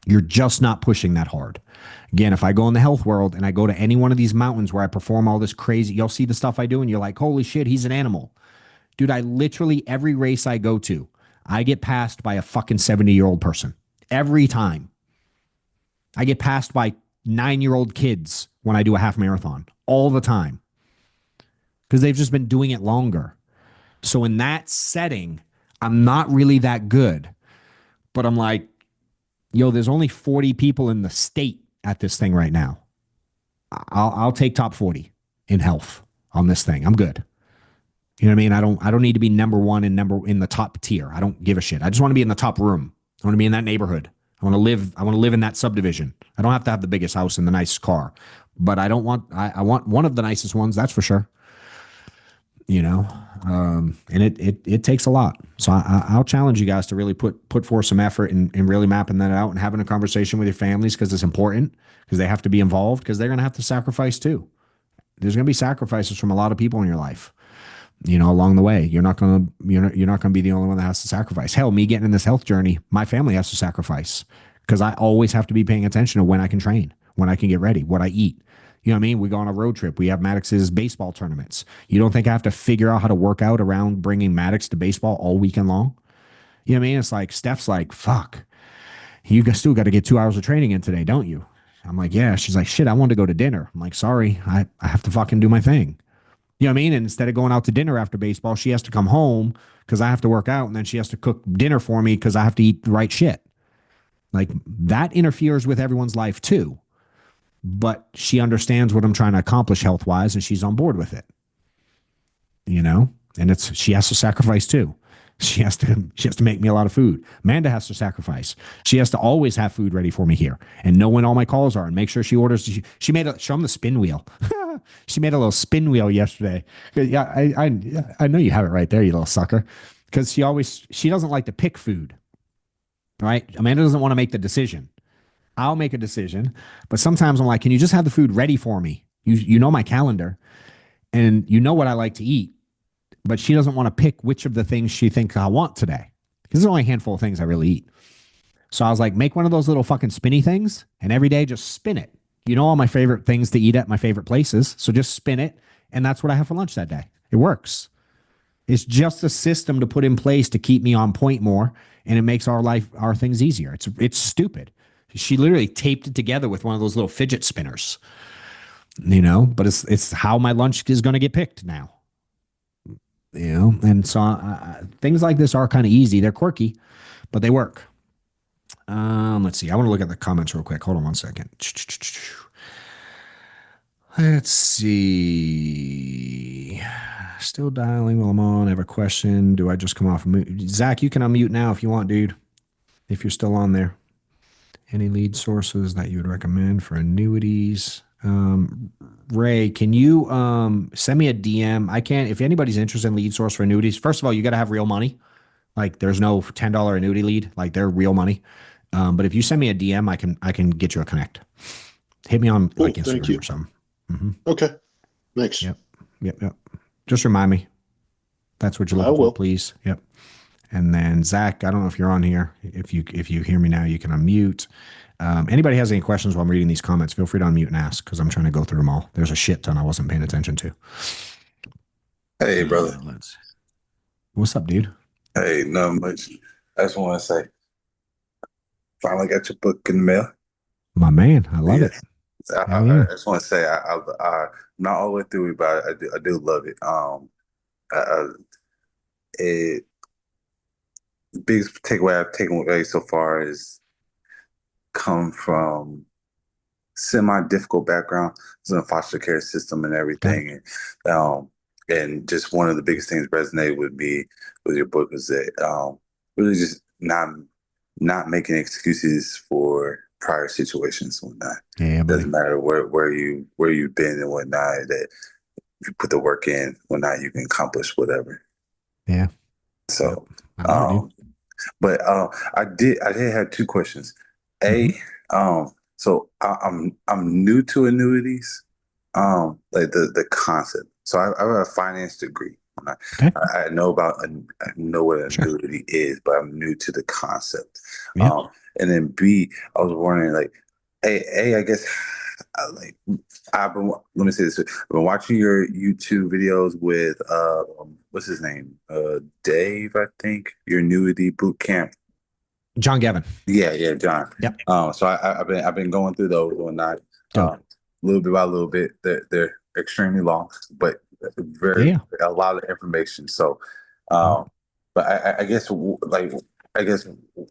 You're just not pushing that hard. Again, if I go in the health world and I go to any one of these mountains where I perform all this crazy, you'll see the stuff I do and you're like, holy shit, he's an animal. Dude, I literally, every race I go to, I get passed by a fucking 70-year-old person. Every time. I get passed by 9-year-old kids when I do a half marathon all the time because they've just been doing it longer. So in that setting, I'm not really that good, but I'm like, yo, there's only 40 people in the state at this thing right now. I'll take top 40 in health on this thing. I'm good. You know what I mean? I don't need to be number one and in the top tier. I don't give a shit. I just want to be in the top room. I want to be in that neighborhood. I want to live in that subdivision. I don't have to have the biggest house and the nicest car, but I want one of the nicest ones. That's for sure. You know, and it takes a lot. So I'll challenge you guys to really put forth some effort and really mapping that out and having a conversation with your families because it's important because they have to be involved because they're going to have to sacrifice too. There's going to be sacrifices from a lot of people in your life. along the way. You're not going to be the only one that has to sacrifice. Hell, me getting in this health journey, my family has to sacrifice because I always have to be paying attention to when I can train, when I can get ready, what I eat. You know what I mean? We go on a road trip. We have Maddox's baseball tournaments. You don't think I have to figure out how to work out around bringing Maddox to baseball all weekend long? You know what I mean? It's like Steph's like, fuck, you still got to get 2 hours of training in today, don't you? I'm like, yeah. She's like, shit, I want to go to dinner. I'm like, sorry, I have to fucking do my thing. You know what I mean? And instead of going out to dinner after baseball, she has to come home because I have to work out, and then she has to cook dinner for me because I have to eat the right shit. Like that interferes with everyone's life too. But she understands what I'm trying to accomplish health wise, and she's on board with it. And she has to sacrifice too. She has to make me a lot of food. Amanda has to sacrifice. She has to always have food ready for me here and know when all my calls are and make sure she orders. She made show them the spin wheel. She made a little spin wheel yesterday. Yeah, I know you have it right there, you little sucker. Because she doesn't like to pick food, right? Amanda doesn't want to make the decision. I'll make a decision, but sometimes I'm like, can you just have the food ready for me? You know my calendar, and you know what I like to eat, but she doesn't want to pick which of the things she thinks I want today. Because there's only a handful of things I really eat. So I was like, make one of those little fucking spinny things, and every day just spin it. You know all my favorite things to eat at my favorite places, so just spin it, and that's what I have for lunch that day. It works. It's just a system to put in place to keep me on point more, and it makes our things easier. It's stupid. She literally taped it together with one of those little fidget spinners, but it's how my lunch is going to get picked now. And so things like this are kind of easy. They're quirky, but they work. Let's see. I want to look at the comments real quick. Hold on one second. Let's see. Still dialing while I'm on. I have a question. Do I just come off mute? Zach, you can unmute now if you want, dude. If you're still on there. Any lead sources that you would recommend for annuities? Ray, can you send me a DM? I can't. If anybody's interested in lead source for annuities, first of all, you got to have real money. Like there's no $10 annuity lead. Like they're real money. But if you send me a DM, I can get you a connect. Hit me on Cool, like thank Instagram you. or something. Mm-hmm. Okay, thanks. Yep. Yep. Just remind me. That's what you're I looking for, will. please. Yep. And then Zach, I don't know if you're on here. If you hear me now, you can unmute. Anybody has any questions while I'm reading these comments, feel free to unmute and ask because I'm trying to go through them all. There's a shit ton I wasn't paying attention to. Hey, brother. What's up, dude? Hey, not much. I just want to say, finally got your book in the mail. My man, I love it. Hell yeah. I just want to say, I'm not all the way through it, but I do love it. I, it the biggest takeaway I've taken away so far is come from semi-difficult background. It's in a foster care system and everything, and just one of the biggest things resonated with me with your book was that really just not making excuses for prior situations and whatnot. Yeah, buddy. Doesn't matter where you've been and whatnot. That if you put the work in, whatnot, you can accomplish whatever. Yeah. So, I love it, dude. but I did have two questions. So I'm new to annuities, like the concept. So I have a finance degree. Okay. I know I know what an Sure. annuity is, but I'm new to the concept. Yeah. And then B, I was wondering like, I guess like let me say this. I've been watching your YouTube videos with what's his name? Dave, I think, your annuity boot camp. John Gavin. Yeah, John. Yep. So I've been going through those and not little bit by little bit. They're extremely long, but very a lot of information. So, but I guess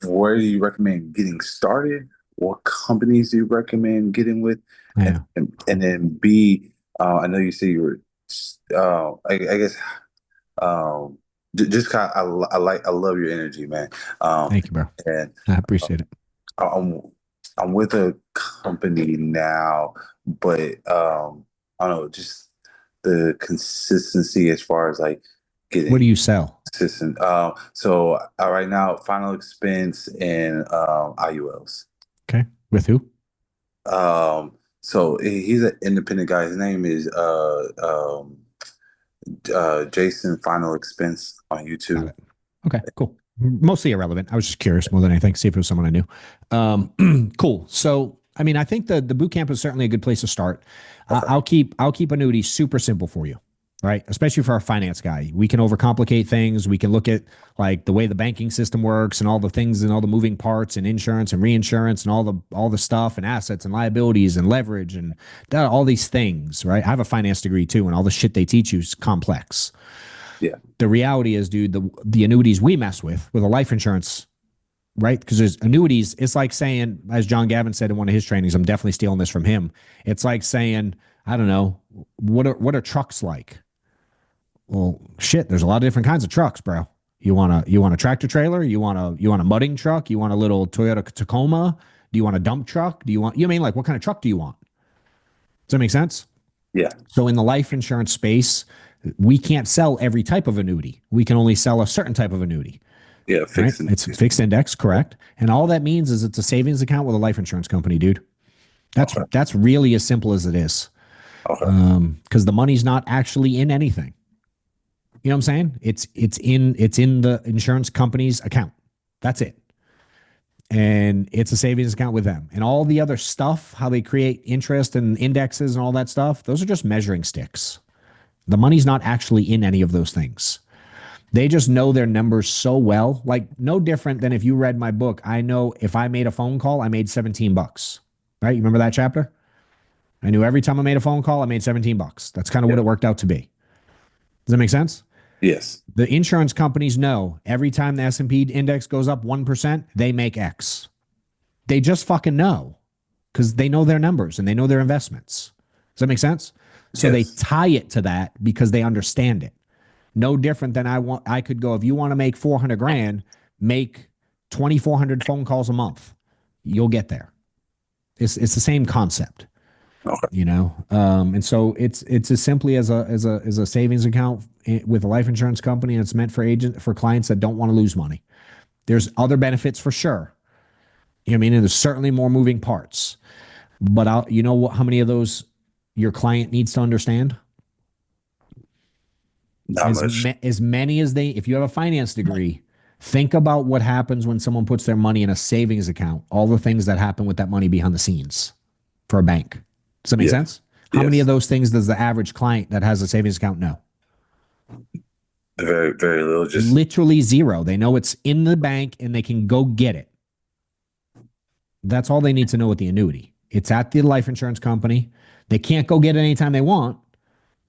where do you recommend getting started? What companies do you recommend getting with? Yeah. And then B, I know you say you were, I guess, just kind of, I love your energy, man. Thank you, bro. And I appreciate it. I'm with a company now, but I don't know, just the consistency as far as like getting. What do you sell? Consistent. So right now, final expense and IULs. Okay. With who? So he's an independent guy. His name is Jason Final Expense on Got YouTube. it. Okay, cool. Mostly irrelevant. I was just curious more than anything. See if it was someone I knew. Cool. So, I mean, I think the boot camp is certainly a good place to start. Okay. I'll keep annuity super simple for you, right? Especially for our finance guy. We can overcomplicate things. We can look at like the way the banking system works and all the things and all the moving parts and insurance and reinsurance and all the stuff and assets and liabilities and leverage and all these things, right? I have a finance degree too, and all the shit they teach you is complex. Yeah. The reality is, dude, the annuities we mess with a life insurance, right? Because there's annuities. It's like saying, as John Gavin said in one of his trainings, I'm definitely stealing this from him. It's like saying, I don't know, what are trucks like? Well, shit, there's a lot of different kinds of trucks, bro. You want a tractor trailer? You want a mudding truck? You want a little Toyota Tacoma? Do you want a dump truck? You mean like what kind of truck do you want? Does that make sense? Yeah. So in the life insurance space, we can't sell every type of annuity. We can only sell a certain type of annuity, Yeah. right? Fixing. It's fixed index, correct? And all that means is it's a savings account with a life insurance company, dude. That's Okay. that's really as simple as it is. Okay. Because the money's not actually in anything. You know what I'm saying? It's in the insurance company's account. That's it. And it's a savings account with them. And all the other stuff, how they create interest and indexes and all that stuff, those are just measuring sticks. The money's not actually in any of those things. They just know their numbers so well, like no different than if you read my book. I know if I made a phone call, I made 17 bucks, right? You remember that chapter? I knew every time I made a phone call, I made 17 bucks. That's kind of what Yeah. it worked out to be. Does that make sense? Yes. The insurance companies know every time the S&P index goes up 1%, they make X. They just fucking know because they know their numbers and they know their investments. Does that make sense? So they Yes. tie it to that because they understand it. No different than I could go, if you want to make 400 grand, make 2,400 phone calls a month. You'll get there. It's the same concept, Okay. and so it's as simply as a savings account with a life insurance company, and it's meant for clients that don't want to lose money. There's other benefits for sure. You know what I mean? And there's certainly more moving parts. But how many of those your client needs to understand? Not much. As many as if you have a finance degree, think about what happens when someone puts their money in a savings account, all the things that happen with that money behind the scenes for a bank. Does that make Yeah. sense? How many of Yes. those things does the average client that has a savings account know? Very, very little. Just Literally zero. They know it's in the bank and they can go get it. That's all they need to know with the annuity. It's at the life insurance company. They can't go get it anytime they want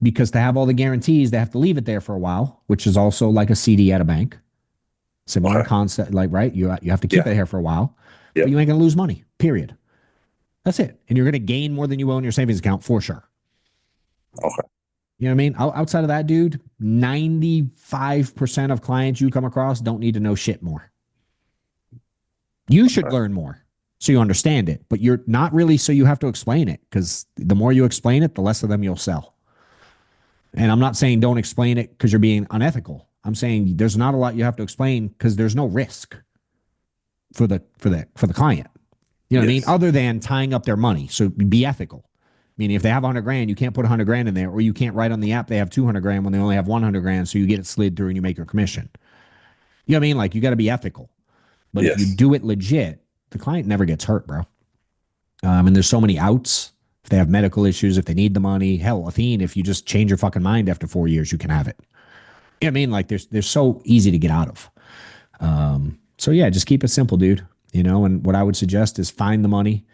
because to have all the guarantees, they have to leave it there for a while, which is also like a CD at a bank. Similar okay. concept, like, right? You have to keep Yeah. it here for a while, but Yep. you ain't going to lose money, period. That's it. And you're going to gain more than you will in your savings account for sure. Okay. You know what I mean? Outside of that, dude, 95% of clients you come across don't need to know shit more. You should Okay. learn more so you understand it, but you're not really so you have to explain it because the more you explain it, the less of them you'll sell. And I'm not saying don't explain it because you're being unethical. I'm saying there's not a lot you have to explain because there's no risk for the client. You know what I mean? Yes. Other than tying up their money. So be ethical. Meaning if they have 100 grand, you can't put 100 grand in there, or you can't write on the app they have 200 grand when they only have 100 grand. So you get it slid through and you make your commission. You know what I mean? Like you got to be ethical. But if you Yes. do it legit, the client never gets hurt, bro. And there's so many outs. If they have medical issues, if they need the money, hell, Athene, if you just change your fucking mind after 4 years, you can have it. You know what I mean? Like there's so easy to get out of. So yeah, just keep it simple, dude. And what I would suggest is find the money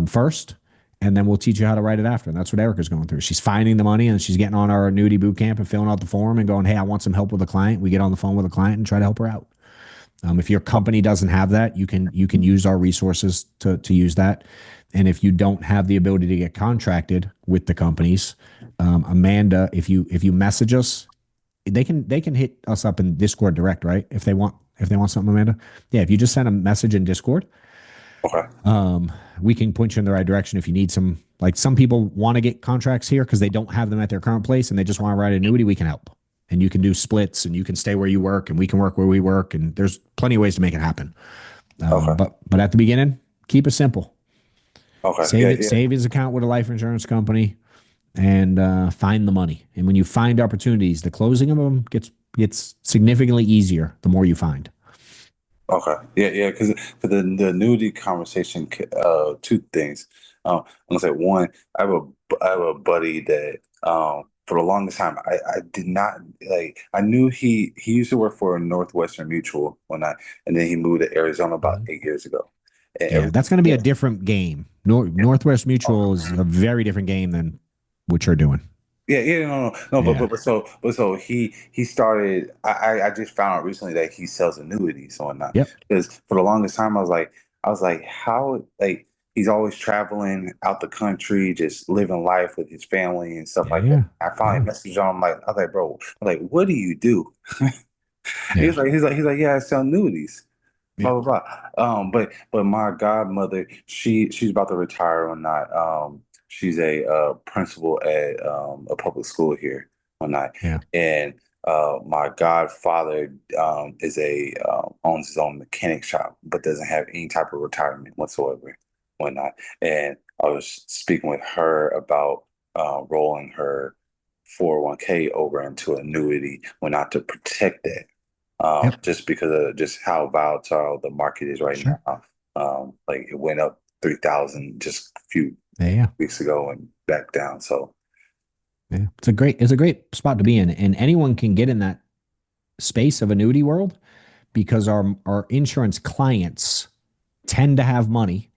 first, and then we'll teach you how to write it after. And that's what Erica's going through. She's finding the money and she's getting on our annuity boot camp and filling out the form and going, hey, I want some help with a client. We get on the phone with a client and try to help her out. If your company doesn't have that, you can use our resources to use that. And if you don't have the ability to get contracted with the companies, Amanda, if you message us, they can hit us up in Discord direct, right? If they want something, Amanda. Yeah, if you just send a message in Discord, Okay. we can point you in the right direction if you need some. Like some people want to get contracts here because they don't have them at their current place and they just want to write an annuity. We can help, and you can do splits, and you can stay where you work, and we can work where we work, and there's plenty of ways to make it happen. Okay. But at the beginning, keep it simple. Okay. Save Yeah. it. Yeah. Save his account with a life insurance company. and find the money. And when you find opportunities, the closing of them gets significantly easier the more you find. Okay. Yeah, yeah. Because the annuity conversation, two things. I'm gonna say one. I have a buddy that for the longest time I did not like. I knew he used to work for Northwestern Mutual when I and then he moved to Arizona about Mhm. 8 years ago. And Yeah, every that's going to be a yeah. different game. Northwest Mutual is a very different game than what you're doing. Yeah, yeah, no, Yeah. but so he started. I just found out recently that he sells annuities and whatnot. Yep. Because for the longest time, I was like, how like he's always traveling out the country, just living life with his family and stuff Yeah. like that. Yeah. I finally Yeah. messaged him. I was like, bro, I'm like, what do you do? Yeah. He's like, yeah, I sell annuities. Yeah. Blah blah blah. But my godmother, she's about to retire or not. She's a principal at a public school here or not, Yeah. and my godfather is a owns his own mechanic shop, but doesn't have any type of retirement whatsoever, whatnot. And I was speaking with her about rolling her 401k over into annuity, well, not to protect that Yep. just because of just how volatile the market is right Sure. now. Like it went up 3,000 just a few Yeah. Yeah. weeks ago and back down. So Yeah. It's a great spot to be in. And anyone can get in that space of annuity world because our insurance clients tend to have money,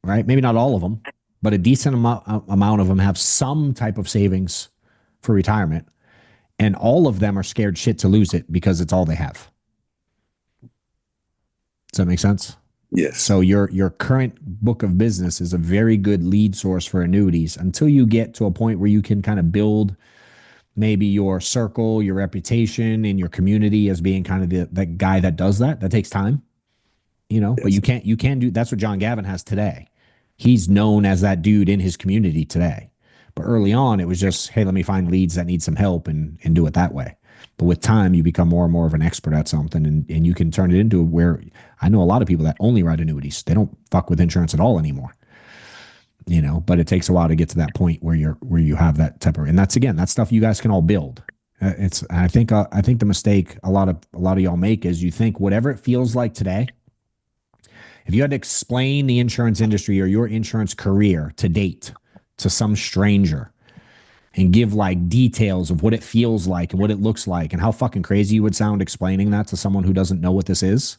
right? Maybe not all of them, but a decent amount of them have some type of savings for retirement. And all of them are scared shit to lose it because it's all they have. Does that make sense? yes, So your current book of business is a very good lead source for annuities until you get to a point where you can kind of build maybe your circle, your reputation in your community as being kind of the guy that does that. That takes time, but yes, you can do that's what John Gavin has today. He's known as that dude in his community today. But early on, it was just, hey, let me find leads that need some help and do it that way. But with time, you become more and more of an expert at something, and you can turn it into where I know a lot of people that only write annuities. They don't fuck with insurance at all anymore. But it takes a while to get to that point where you have that type of, and that's stuff you guys can all build. I think the mistake a lot of y'all make is you think whatever it feels like today, if you had to explain the insurance industry or your insurance career to date to some stranger and give like details of what it feels like and what it looks like and how fucking crazy you would sound explaining that to someone who doesn't know what this is,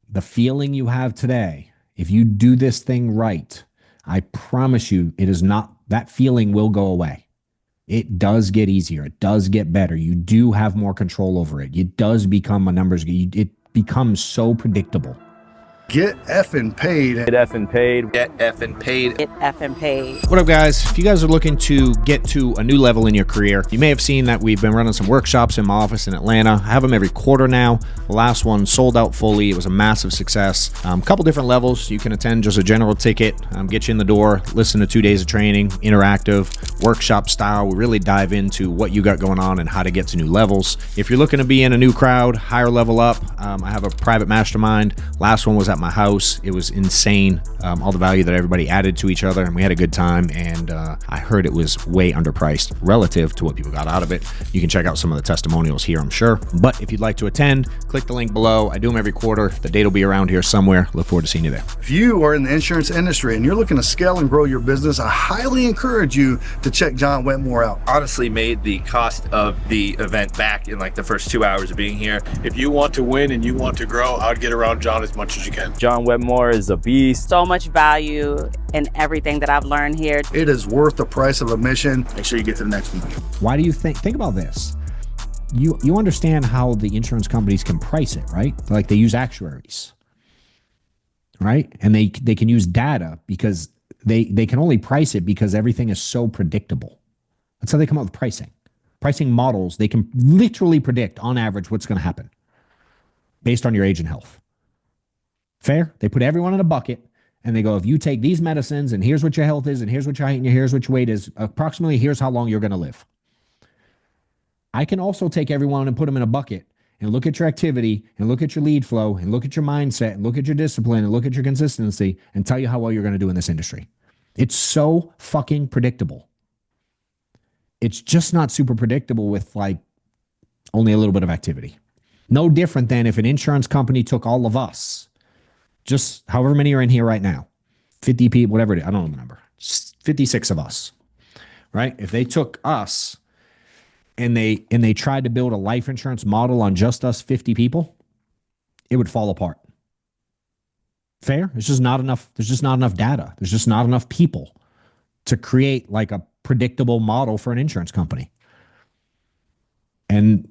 the feeling you have today, if you do this thing right, I promise you it is not, that feeling will go away. It does get easier. It does get better. You do have more control over it. It does become a numbers game. It becomes so predictable. Get effing paid. Get effing paid. Get effing paid. Get effing paid. What up, guys? If you guys are looking to get to a new level in your career, you may have seen that we've been running some workshops in my office in Atlanta. I have them every quarter now. The last one sold out fully. It was a massive success. A couple different levels. You can attend just a general ticket, get you in the door, listen to 2 days of training, interactive, workshop style. We really dive into what you got going on and how to get to new levels. If you're looking to be in a new crowd, higher level up, I have a private mastermind. Last one was at my house. It was insane. All the value that everybody added to each other, and we had a good time. And I heard it was way underpriced relative to what people got out of it. You can check out some of the testimonials here, I'm sure. But if you'd like to attend, click the link below. I do them every quarter. The date will be around here somewhere. Look forward to seeing you there. If you are in the insurance industry and you're looking to scale and grow your business, I highly encourage you to check John Wetmore out. Honestly made the cost of the event back in like the first 2 hours of being here. If you want to win and you want to grow, I'd get around John as much as you can. John Wetmore is a beast. So much value in everything that I've learned here. It is worth the price of admission. Make sure you get to the next one. Why do you think about this? You understand how the insurance companies can price it, right? Like they use actuaries, right? And they can use data because they can only price it because everything is so predictable. That's how they come up with pricing. Pricing models, they can literally predict on average what's going to happen based on your age and health. Fair? They put everyone in a bucket and they go, if you take these medicines and here's what your health is and here's what your height and here's what your weight is, approximately here's how long you're going to live. I can also take everyone and put them in a bucket and look at your activity and look at your lead flow and look at your mindset and look at your discipline and look at your consistency and tell you how well you're going to do in this industry. It's so fucking predictable. It's just not super predictable with like only a little bit of activity. No different than if an insurance company took all of us, just however many are in here right now, 50 people, whatever it is, I don't know the number, 56 of us, right? If they took us and they tried to build a life insurance model on just us 50 people, it would fall apart. Fair? There's just not enough. There's just not enough data. There's just not enough people to create like a predictable model for an insurance company. And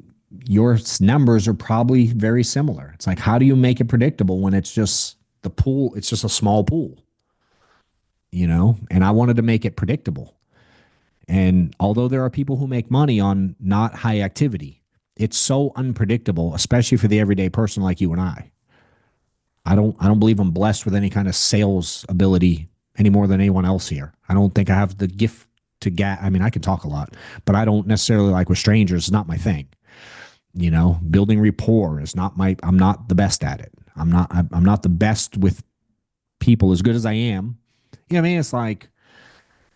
your numbers are probably very similar. It's like, how do you make it predictable when it's just the pool? It's just a small pool, you know? And I wanted to make it predictable. And although there are people who make money on not high activity, it's so unpredictable, especially for the everyday person like you and I. I don't believe I'm blessed with any kind of sales ability any more than anyone else here. I don't think I have the gift to get. I mean, I can talk a lot, but I don't necessarily like with strangers. It's not my thing. You know, building rapport is not my. I'm not the best at it. I'm not the best with people as good as I am. You know what I mean? It's like,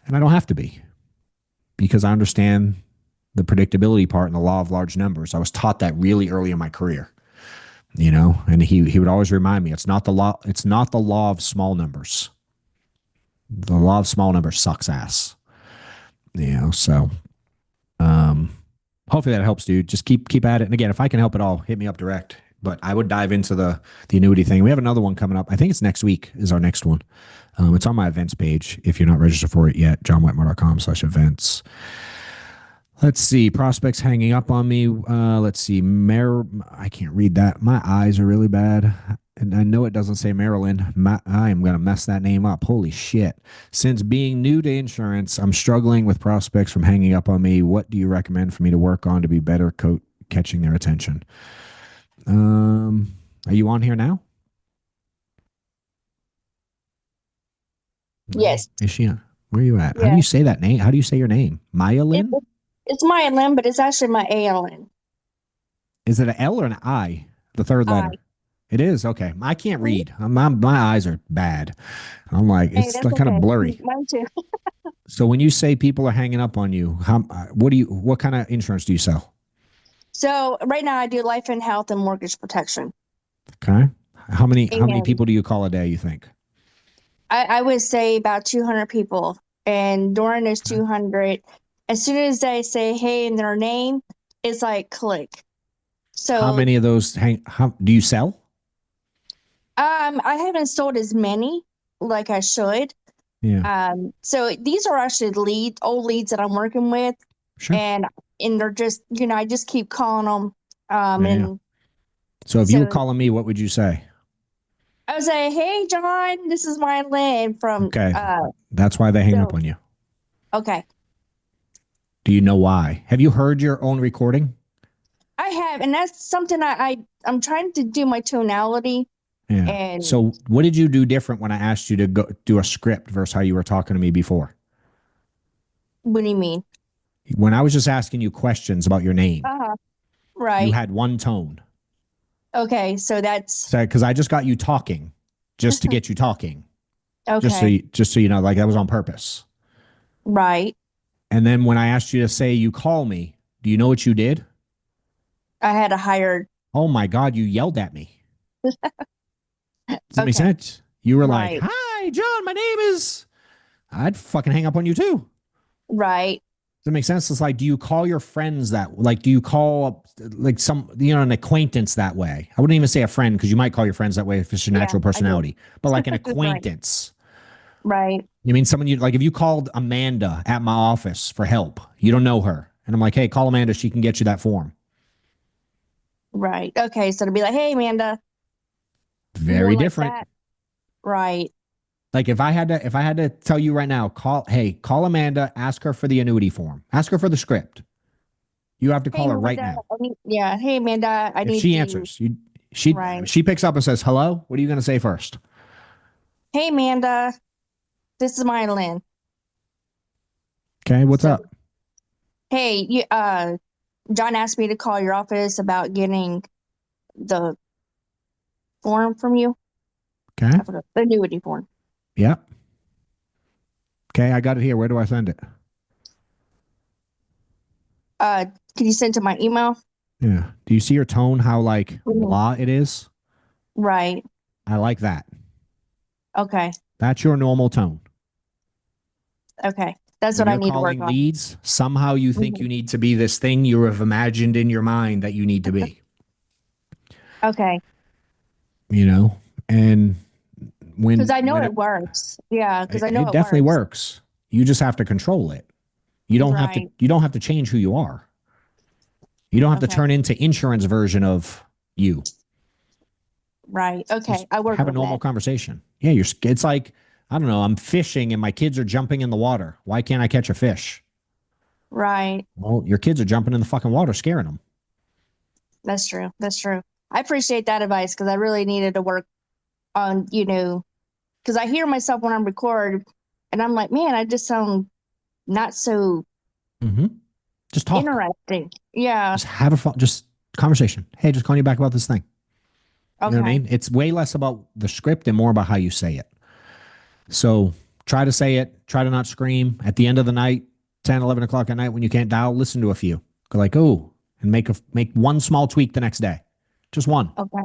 and I don't have to be because I understand the predictability part and the law of large numbers. I was taught that really early in my career. You know, and he would always remind me, it's not the law of small numbers. The law of small numbers sucks ass. You know, so hopefully that helps, dude. Just keep at it. And again, if I can help at all, hit me up direct. But I would dive into the annuity thing. We have another one coming up. I think it's next week is our next one. It's on my events page. If you're not registered for it yet, johnwetmore.com/events. Let's see. Prospects hanging up on me. Let's see. I can't read that. My eyes are really bad. And I know it doesn't say Maryland. I am going to mess that name up. Holy shit. Since being new to insurance, I'm struggling with prospects from hanging up on me. What do you recommend for me to work on to be better catching their attention? Are you on here now? Yes. Is she on? Where are you at? Yeah. How do you say that name? How do you say your name? Maya Lynn? It's Maya Lynn, but it's actually my ALN. Is it an L or an I? The third letter. It is? Okay. I can't read. My eyes are bad. I'm like, it's like kind of blurry. Mine too. So when you say people are hanging up on you, what kind of insurance do you sell? So right now I do life and health and mortgage protection. Okay. How many people do you call a day, you think? I would say about 200 people. And during those 200, as soon as they say, hey, in their name, it's like click. So how many of those do you sell? I haven't sold as many like I should. Yeah. So these are actually old leads that I'm working with. Sure. And they're just, I just keep calling them. And so if you were calling me, what would you say? I would say, hey, John, this is my land from. Okay. That's why they hang up on you. Okay. Do you know why? Have you heard your own recording? I have. And that's something I'm trying to do my tonality. Yeah. And so what did you do different when I asked you to go do a script versus how you were talking to me before? What do you mean? When I was just asking you questions about your name, right. You had one tone. Okay. So that's because I just got you talking just to get you talking. Okay. Just so you know, like that was on purpose. Right. And then when I asked you to say you call me, do you know what you did? I had a higher. Oh my God, you yelled at me. Does that make sense? You were like, hi, John, my name is. I'd fucking hang up on you too. Right. Does that make sense? It's like, do you call your friends do you call like an acquaintance that way? I wouldn't even say a friend because you might call your friends that way if it's your natural personality, but like an acquaintance. Right. You mean someone if you called Amanda at my office for help, you don't know her. And I'm like, hey, call Amanda. She can get you that form. Right. Okay. So to be like, hey, Amanda. Very different. Like right. Like if I had to tell you right now, call Amanda, ask her for the annuity form. Ask her for the script. You have to call her right now. Yeah. Hey, Amanda, if she answers, she picks up and says, hello. What are you going to say first? Hey, Amanda, this is Mylin. Okay. What's up? Hey, John asked me to call your office about getting the form from you. Okay. The annuity form. Yep. Okay, I got it here. Where do I send it? Can you send to my email? Yeah. Do you see your tone? How like blah it is? Right. I like that. Okay. That's your normal tone. Okay. That's When what I you're need to work calling on. leads, somehow you think Mhm. you need to be this thing you have imagined in your mind that you need to be. Okay. You know, and Because I know when it works. Yeah, because I know it it definitely works. works. You just have to control it. Right. You don't have to change who you are. You don't have to Okay. turn into insurance version of you. Right. Okay. Just I work have a on normal that. conversation. Yeah, it's like, I don't know, I'm fishing and my kids are jumping in the water. Why can't I catch a fish? Right. Well, your kids are jumping in the fucking water, scaring them. That's true. That's true. I appreciate that advice because I really needed to work on, because I hear myself when I'm recorded and I'm like, man, I just sound not so Mm-hmm. Just talk. interesting. Yeah. Just have a fun, just conversation. Hey, just calling you back about this thing. You know what I Okay. mean? It's way less about the script and more about how you say it. So try to say it. Try to not scream. At the end of the night, 10, 11 o'clock at night when you can't dial, listen to a few. Go like, oh, and make one small tweak the next day. Just one. Okay.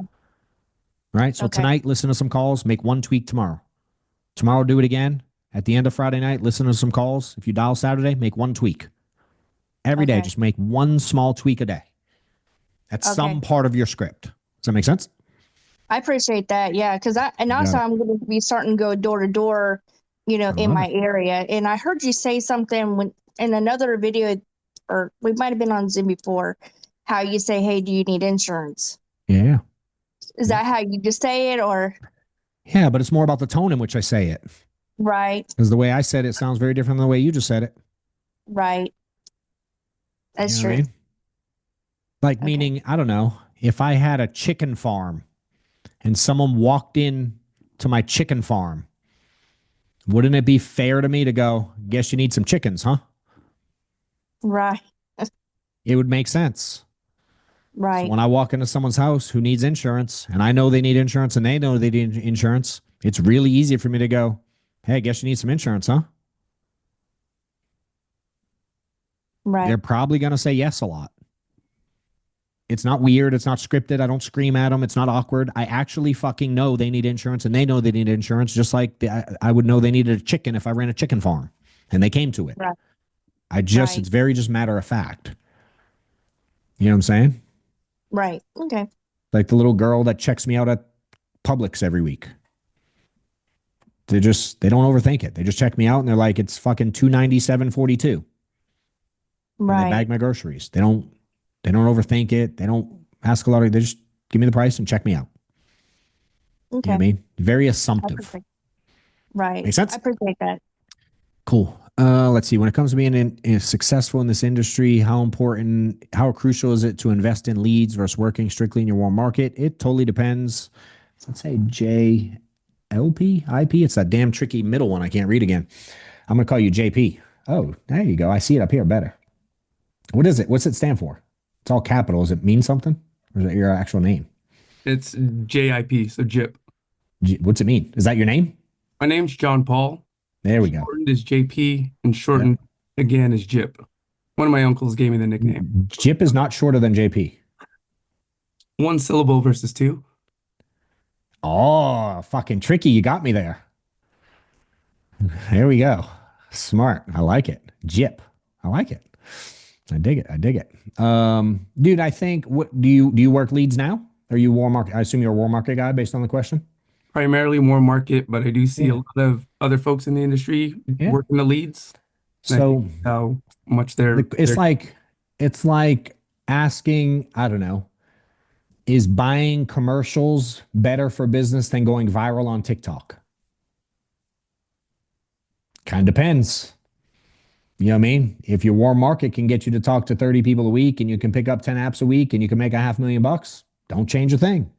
Right? So Okay. tonight, listen to some calls. Make one tweak tomorrow. Tomorrow, do it again. At the end of Friday night, listen to some calls. If you dial Saturday, make one tweak. Every day, Okay. just make one small tweak a day. That's Okay. some part of your script. Does that make sense? I appreciate that. Yeah. And You got also it. I'm going to be starting to go door to door, I in love my it. area. And I heard you say something in another video, or we might have been on Zoom before, how you say, hey, do you need insurance? Yeah. Is Yeah. that how you just say it or? Yeah, but it's more about the tone in which I say it. Right. Because the way I said it sounds very different than the way you just said it. Right. That's You know what I true. mean? Like, Okay. meaning, I don't know, if I had a chicken farm and someone walked in to my chicken farm, wouldn't it be fair to me to go, guess you need some chickens, huh? Right. It would make sense. So Right. when I walk into someone's house who needs insurance and I know they need insurance and they know they need insurance, it's really easy for me to go, hey, I guess you need some insurance, huh? Right. They're probably going to say yes a lot. It's not weird. It's not scripted. I don't scream at them. It's not awkward. I actually fucking know they need insurance and they know they need insurance, just like I would know they needed a chicken if I ran a chicken farm and they came to it. Right. It's very just matter of fact. You know what I'm saying? Right. Okay. Like the little girl that checks me out at Publix every week. They don't overthink it. They just check me out and they're like, it's fucking $297.42. And they Right. bag my groceries. They don't overthink it. They don't ask a lot of, they just give me the price and check me out. You know Okay. what I mean? Very I assumptive. appreciate- Right. Make sense? I appreciate that. Cool. Let's see. When it comes to being successful in this industry, how crucial is it to invest in leads versus working strictly in your warm market? It totally depends. So let's say JLP, IP. It's that damn tricky middle one I can't read again. I'm going to call you JP. Oh, there you go. I see it up here better. What is it? What's it stand for? It's all capital. Does it mean something? Or is it your actual name? It's JIP, so JIP. What's it mean? Is that your name? My name's John Paul. There we go. Shortened is JP and shortened again is JIP. One of my uncles gave me the nickname. JIP is not shorter than JP. One syllable versus two. Oh, fucking tricky. You got me there. There we go. Smart. I like it. JIP. I like it. I dig it. I dig it. Dude, I think what do you work leads now? Are you warm market? I assume you're a warm market guy based on the question. Primarily more market, but I do see a lot of other folks in the industry working the leads. So how much they're it's like asking, I don't know, is buying commercials better for business than going viral on TikTok? Kind of depends. You know what I mean? If your warm market can get you to talk to 30 people a week and you can pick up 10 apps a week and you can make $500,000, don't change a thing.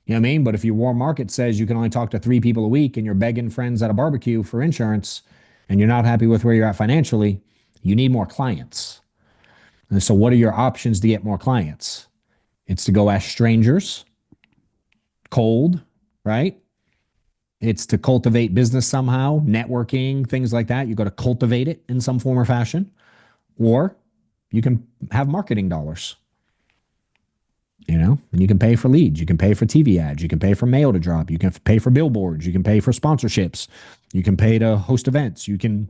You know what I mean? But if your warm market says you can only talk to 3 people a week and you're begging friends at a barbecue for insurance and you're not happy with where you're at financially, you need more clients. And so what are your options to get more clients? It's to go ask strangers, cold, right? It's to cultivate business somehow, networking, things like that. You got to cultivate it in some form or fashion, or you can have marketing dollars. And you can pay for leads, you can pay for TV ads, you can pay for mail to drop, you can pay for billboards, you can pay for sponsorships, you can pay to host events, you can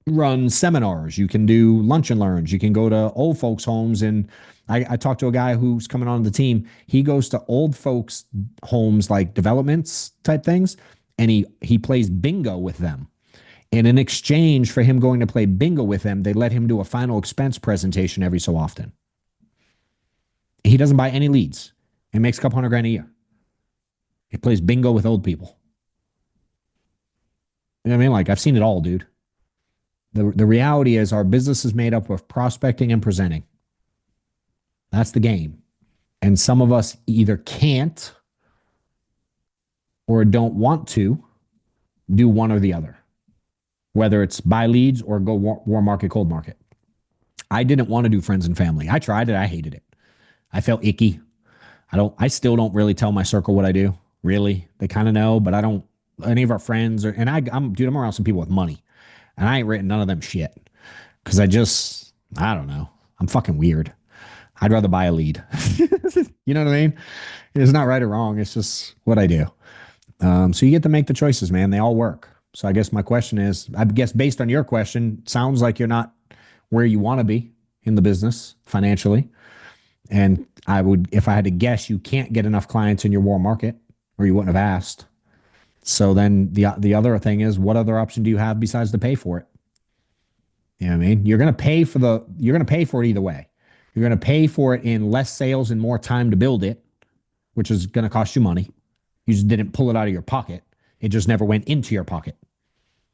run seminars, you can do lunch and learns, you can go to old folks' homes. And I talked to a guy who's coming on the team. He goes to old folks' homes, like developments type things, and he plays bingo with them. And in exchange for him going to play bingo with them, they let him do a final expense presentation every so often. He doesn't buy any leads. He makes a couple $100,000 a year. He plays bingo with old people. You know what I mean? Like, I've seen it all, dude. The reality is our business is made up of prospecting and presenting. That's the game. And some of us either can't or don't want to do one or the other, whether it's buy leads or go warm market, cold market. I didn't want to do friends and family. I tried it. I hated it. I felt icky. I still don't really tell my circle what I do. Really. They kind of know, but I don't, any of our friends I'm around some people with money, and I ain't written none of them shit. Cause I don't know. I'm fucking weird. I'd rather buy a lead. You know what I mean? It's not right or wrong. It's just what I do. So you get to make the choices, man. They all work. So I guess my question is, I guess based on your question, sounds like you're not where you want to be in the business financially. And if I had to guess, you can't get enough clients in your warm market, or you wouldn't have asked. So then the other thing is, what other option do you have besides to pay for it? You know what I mean? You're going to pay for it either way. You're going to pay for it in less sales and more time to build it, which is going to cost you money. You just didn't pull it out of your pocket. It just never went into your pocket.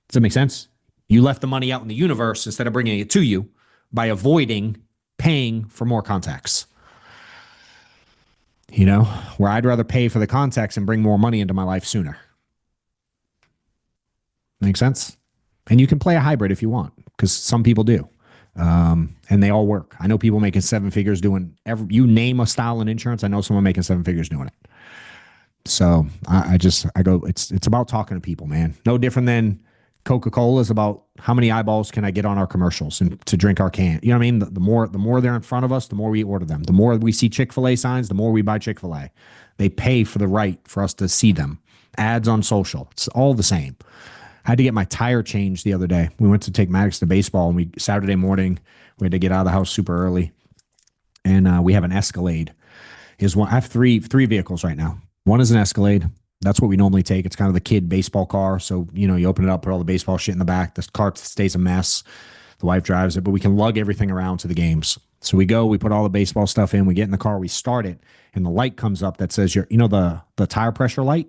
Does that make sense? You left the money out in the universe instead of bringing it to you by avoiding paying for more contacts. Where I'd rather pay for the contacts and bring more money into my life sooner. Make sense? And you can play a hybrid if you want, because some people do. And they all work. I know people making 7 figures doing you name a style in insurance. I know someone making 7 figures doing it. So I go, it's about talking to people, man. No different than Coca-Cola is about how many eyeballs can I get on our commercials and to drink our can. You know what I mean? The more they're in front of us, the more we order them. The more we see Chick-fil-A signs, the more we buy Chick-fil-A. They pay for the right for us to see them. Ads on social. It's all the same. I had to get my tire changed the other day. We went to take Maddox to baseball, and Saturday morning, we had to get out of the house super early. And we have an Escalade. I have three vehicles right now. One is an Escalade. That's what we normally take. It's kind of the kid baseball car. So, you open it up, put all the baseball shit in the back. The car stays a mess. The wife drives it, but we can lug everything around to the games. So we put all the baseball stuff in, we get in the car, we start it, and the light comes up that says the tire pressure light.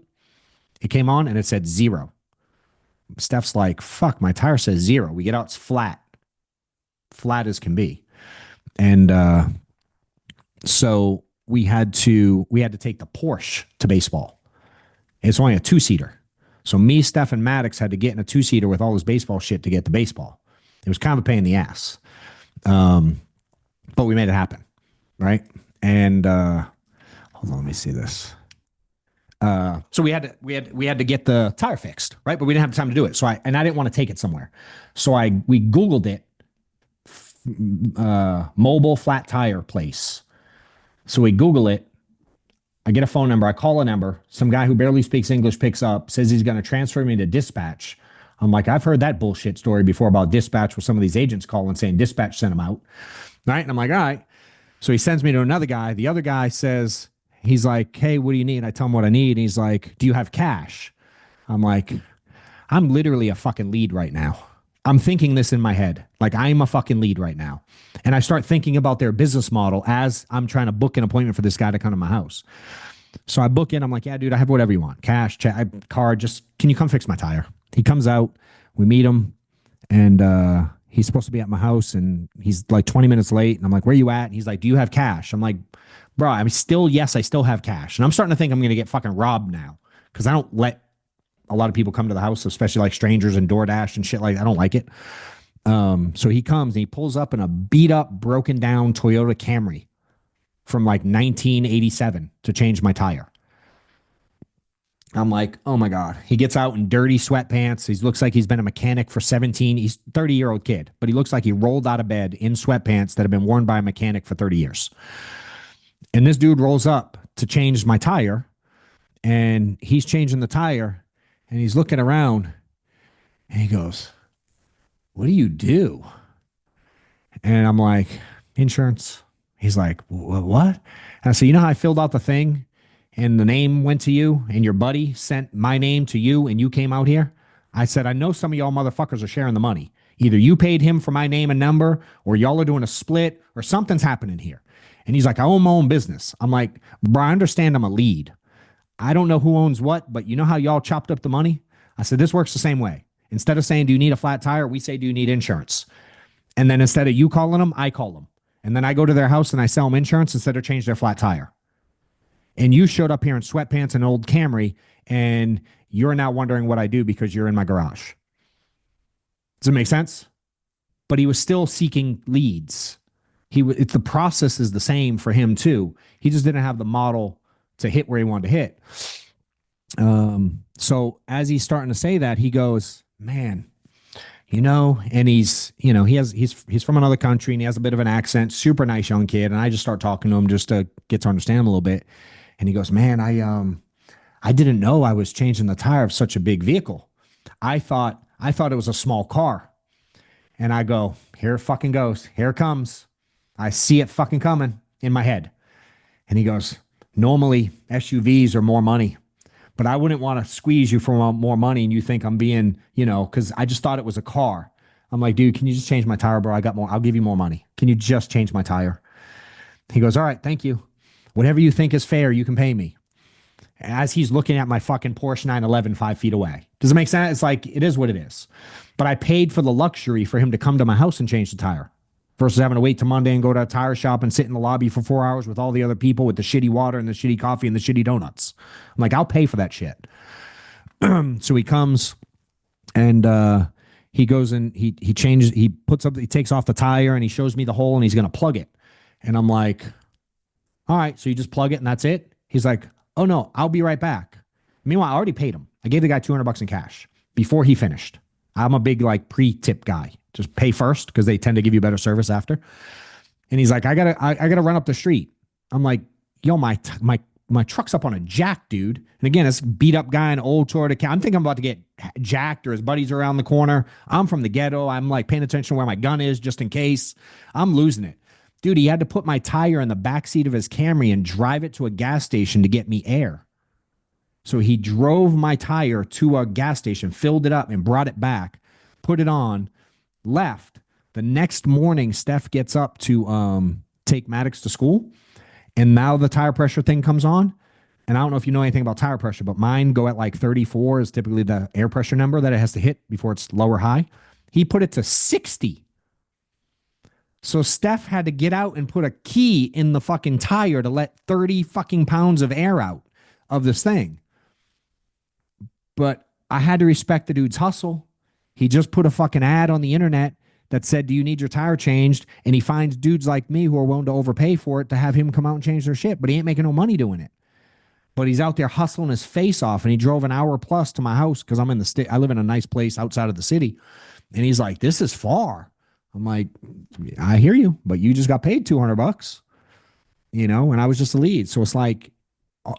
It came on and it said 0. Steph's like, fuck, my tire says 0. We get out, it's flat as can be. And so we had to take the Porsche to baseball. It's only a 2-seater. So me, Steph, and Maddox had to get in a 2-seater with all this baseball shit to get to baseball. It was kind of a pain in the ass. But we made it happen. Right. And hold on, let me see this. So we had to get the tire fixed, right? But we didn't have time to do it. So I didn't want to take it somewhere. So we Googled it, mobile flat tire place. So we Google it. I get a phone number. I call a number. Some guy who barely speaks English picks up, says he's going to transfer me to dispatch. I'm like, I've heard that bullshit story before about dispatch, with some of these agents calling saying dispatch sent him out. Right. And I'm like, all right. So he sends me to another guy. The other guy says, he's like, hey, what do you need? I tell him what I need. And he's like, do you have cash? I'm like, I'm literally a fucking lead right now. I'm thinking this in my head. Like, I'm a fucking lead right now. And I start thinking about their business model as I'm trying to book an appointment for this guy to come to my house. So I book in. I'm like, yeah, dude, I have whatever you want. Cash, check, card. Just, can you come fix my tire? He comes out. We meet him. And he's supposed to be at my house. And he's like 20 minutes late. And I'm like, where you at? And he's like, do you have cash? I'm like, bro, I still have cash. And I'm starting to think I'm going to get fucking robbed now, because I don't let a lot of people come to the house, especially like strangers and DoorDash and shit like that. I don't like it. So he comes and he pulls up in a beat up, broken down Toyota Camry from like 1987 to change my tire. I'm like, oh my God. He gets out in dirty sweatpants. He looks like he's been a mechanic for 17. He's 30-year-old kid, but he looks like he rolled out of bed in sweatpants that have been worn by a mechanic for 30 years. And this dude rolls up to change my tire, and he's changing the tire, and he's looking around, and he goes, what do you do? And I'm like, insurance. He's like, what? And I said, you know how I filled out the thing and the name went to you and your buddy sent my name to you and you came out here? I said, I know some of y'all motherfuckers are sharing the money. Either you paid him for my name and number or y'all are doing a split or something's happening here. And he's like, I own my own business. I'm like, bro, I understand I'm a lead. I don't know who owns what, but you know how y'all chopped up the money? I said, this works the same way. Instead of saying, do you need a flat tire? We say, do you need insurance? And then instead of you calling them, I call them. And then I go to their house and I sell them insurance instead of change their flat tire. And you showed up here in sweatpants and old Camry, and you're now wondering what I do because you're in my garage. Does it make sense? But he was still seeking leads. The process is the same for him too. He just didn't have the model to hit where he wanted to hit. So as he's starting to say that, he goes, man, and he's from another country and he has a bit of an accent, super nice young kid. And I just start talking to him just to get to understand him a little bit. And he goes, man, I didn't know I was changing the tire of such a big vehicle. I thought it was a small car. And I go, here it fucking goes. Here it comes. I see it fucking coming in my head. And he goes, normally SUVs are more money, but I wouldn't want to squeeze you for more money. And you think I'm being, because I just thought it was a car. I'm like, dude, can you just change my tire, bro? I'll give you more money. Can you just change my tire? He goes, all right, thank you. Whatever you think is fair, you can pay me. As he's looking at my fucking Porsche 911 5 feet away. Does it make sense? It's like, it is what it is. But I paid for the luxury for him to come to my house and change the tire versus having to wait till Monday and go to a tire shop and sit in the lobby for 4 hours with all the other people with the shitty water and the shitty coffee and the shitty donuts. I'm like, I'll pay for that shit. So he comes and he goes and he changes, he takes off the tire and he shows me the hole and he's going to plug it. And I'm like, all right, so you just plug it and that's it? He's like, oh no, I'll be right back. Meanwhile, I already paid him. I gave the guy $200 in cash before he finished. I'm a big pre-tip guy. Just pay first because they tend to give you better service after. And he's like, I gotta run up the street. I'm like, yo, my truck's up on a jack, dude. And again, it's beat up guy in old Toyota. I'm thinking I'm about to get jacked or his buddies around the corner. I'm from the ghetto. I'm like paying attention to where my gun is just in case. I'm losing it. Dude, he had to put my tire in the backseat of his Camry and drive it to a gas station to get me air. So he drove my tire to a gas station, filled it up and brought it back, put it on, left. The next morning, Steph gets up to take Maddox to school. And now the tire pressure thing comes on. And I don't know if you know anything about tire pressure, but mine go at 34 is typically the air pressure number that it has to hit before it's low or high. He put it to 60. So Steph had to get out and put a key in the fucking tire to let 30 fucking pounds of air out of this thing. But I had to respect the dude's hustle. He just put a fucking ad on the internet that said, do you need your tire changed? And he finds dudes like me who are willing to overpay for it to have him come out and change their shit, but he ain't making no money doing it. But he's out there hustling his face off, and he drove an hour plus to my house because I'm in the state. I live in a nice place outside of the city. And he's like, this is far. I'm like, I hear you, but you just got paid $200, and I was just a lead. So it's like,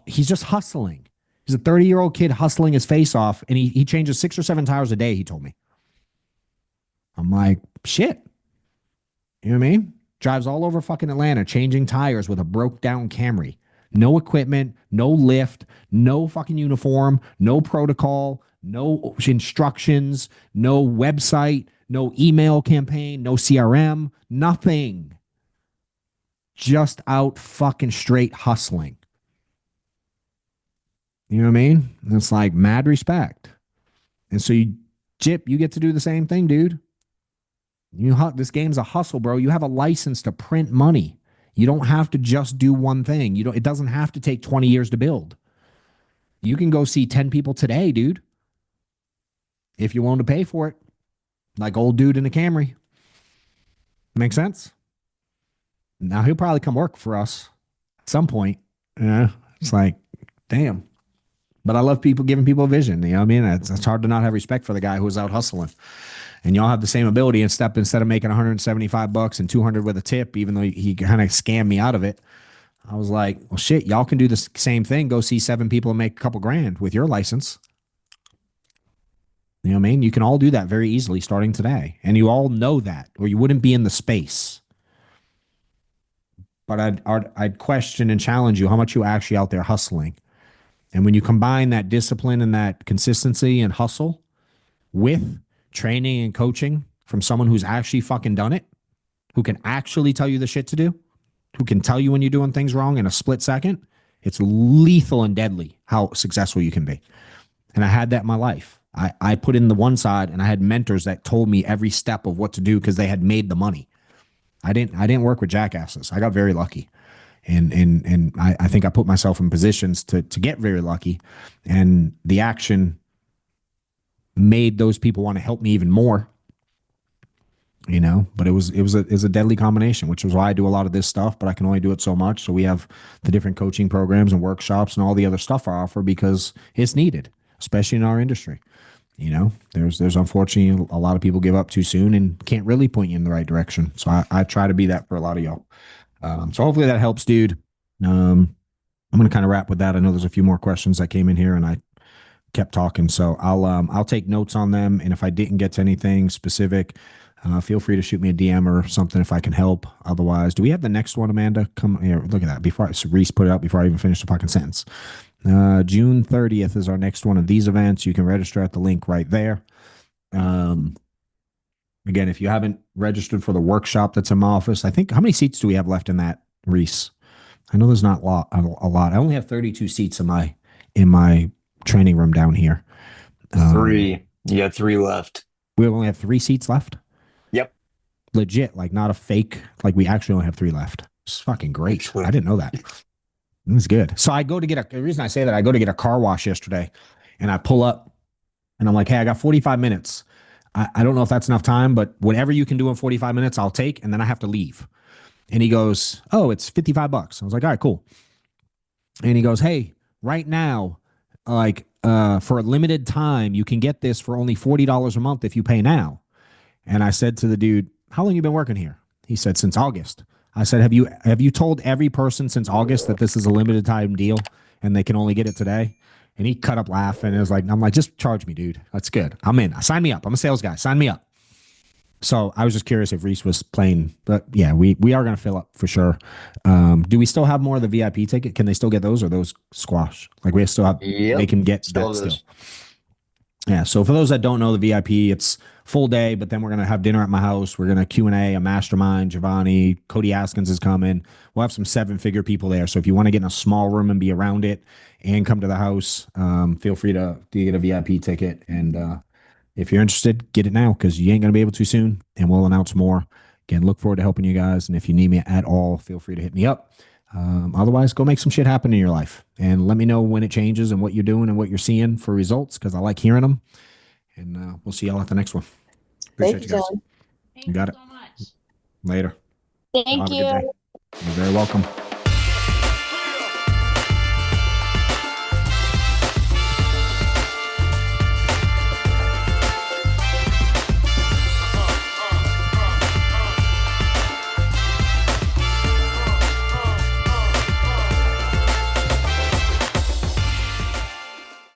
he's just hustling. He's a 30-year-old kid hustling his face off, and he changes 6 or 7 tires a day, he told me. I'm like, shit. You know what I mean? Drives all over fucking Atlanta, changing tires with a broke down Camry. No equipment, no lift, no fucking uniform, no protocol, no instructions, no website, no email campaign, no CRM, nothing. Just out fucking straight hustling. You know what I mean? And it's like mad respect. And so Chip, you get to do the same thing, dude. This game's a hustle, bro. You have a license to print money. You don't have to just do one thing. It doesn't have to take 20 years to build. You can go see 10 people today, dude. If you're willing to pay for it. Like old dude in a Camry. Make sense? Now he'll probably come work for us at some point. Yeah. It's like, damn. But I love people giving people a vision. You know what I mean? It's hard to not have respect for the guy who's out hustling. And y'all have the same ability and step instead of making 175 bucks and 200 with a tip, even though he kind of scammed me out of it. I was like, well, shit, y'all can do the same thing. Go see 7 people and make a couple grand with your license. You know what I mean? You can all do that very easily starting today. And you all know that, or you wouldn't be in the space. But I'd question and challenge you how much you actually out there hustling. And when you combine that discipline and that consistency and hustle with training and coaching from someone who's actually fucking done it, who can actually tell you the shit to do, who can tell you when you're doing things wrong in a split second, it's lethal and deadly how successful you can be. And I had that in my life. I put in the one side and I had mentors that told me every step of what to do because they had made the money. I didn't work with jackasses. I got very lucky. And I think I put myself in positions to get very lucky. And the action made those people want to help me even more. You know, but it was a deadly combination, which is why I do a lot of this stuff, but I can only do it so much. So we have the different coaching programs and workshops and all the other stuff I offer because it's needed, especially in our industry. You know, there's unfortunately a lot of people give up too soon and can't really point you in the right direction. So I try to be that for a lot of y'all. So hopefully that helps, dude. I'm going to kind of wrap with that. I know there's a few more questions that came in here and I kept talking. So I'll take notes on them. And if I didn't get to anything specific, feel free to shoot me a DM or something if I can help. Otherwise, do we have the next one, Amanda? Come here, look at that. Before Reese put it up before I even finished the fucking sentence. June 30th is our next one of these events. You can register at the link right there. Again, if you haven't registered for the workshop that's in my office, I think how many seats do we have left in that, Reese? I know there's not a lot. I only have 32 seats in my training room down here. 3. You got 3 left. We only have 3 seats left. Yep. Legit, like not a fake. Like we actually only have 3 left. It's fucking great. Excellent. I didn't know that. It's good. So I go to get the reason I say that, I go to get a car wash yesterday and I pull up and I'm like, hey, I got 45 minutes. I don't know if that's enough time, but whatever you can do in 45 minutes, I'll take. And then I have to leave. And he goes, oh, it's $55. I was like, all right, cool. And he goes, hey, right now, like for a limited time, you can get this for only $40 a month if you pay now. And I said to the dude, how long you been working here? He said, since August. I said, have you told every person since August that this is a limited time deal and they can only get it today? And he cut up laughing. It was like, I'm like, just charge me, dude. That's good. I'm in. Sign me up. I'm a sales guy. Sign me up. So I was just curious if Reese was playing, but yeah, we are going to fill up for sure. Do we still have more of the VIP ticket? Can they still get those or those squash? Like we still have, they can get that still. Yeah. So for those that don't know, the VIP, it's full day, but then we're going to have dinner at my house. We're going to Q&A, a mastermind. Giovanni, Cody Askins is coming. We'll have some 7-figure people there. So if you want to get in a small room and be around it and come to the house, feel free to get a VIP ticket. And if you're interested, get it now because you ain't going to be able to soon. And we'll announce more. Again, look forward to helping you guys. And if you need me at all, feel free to hit me up. Otherwise, go make some shit happen in your life and let me know when it changes and what you're doing and what you're seeing for results because I like hearing them. And we'll see y'all at the next one. Appreciate you guys. John. You got it. So much. Later. Thank you. You're very welcome.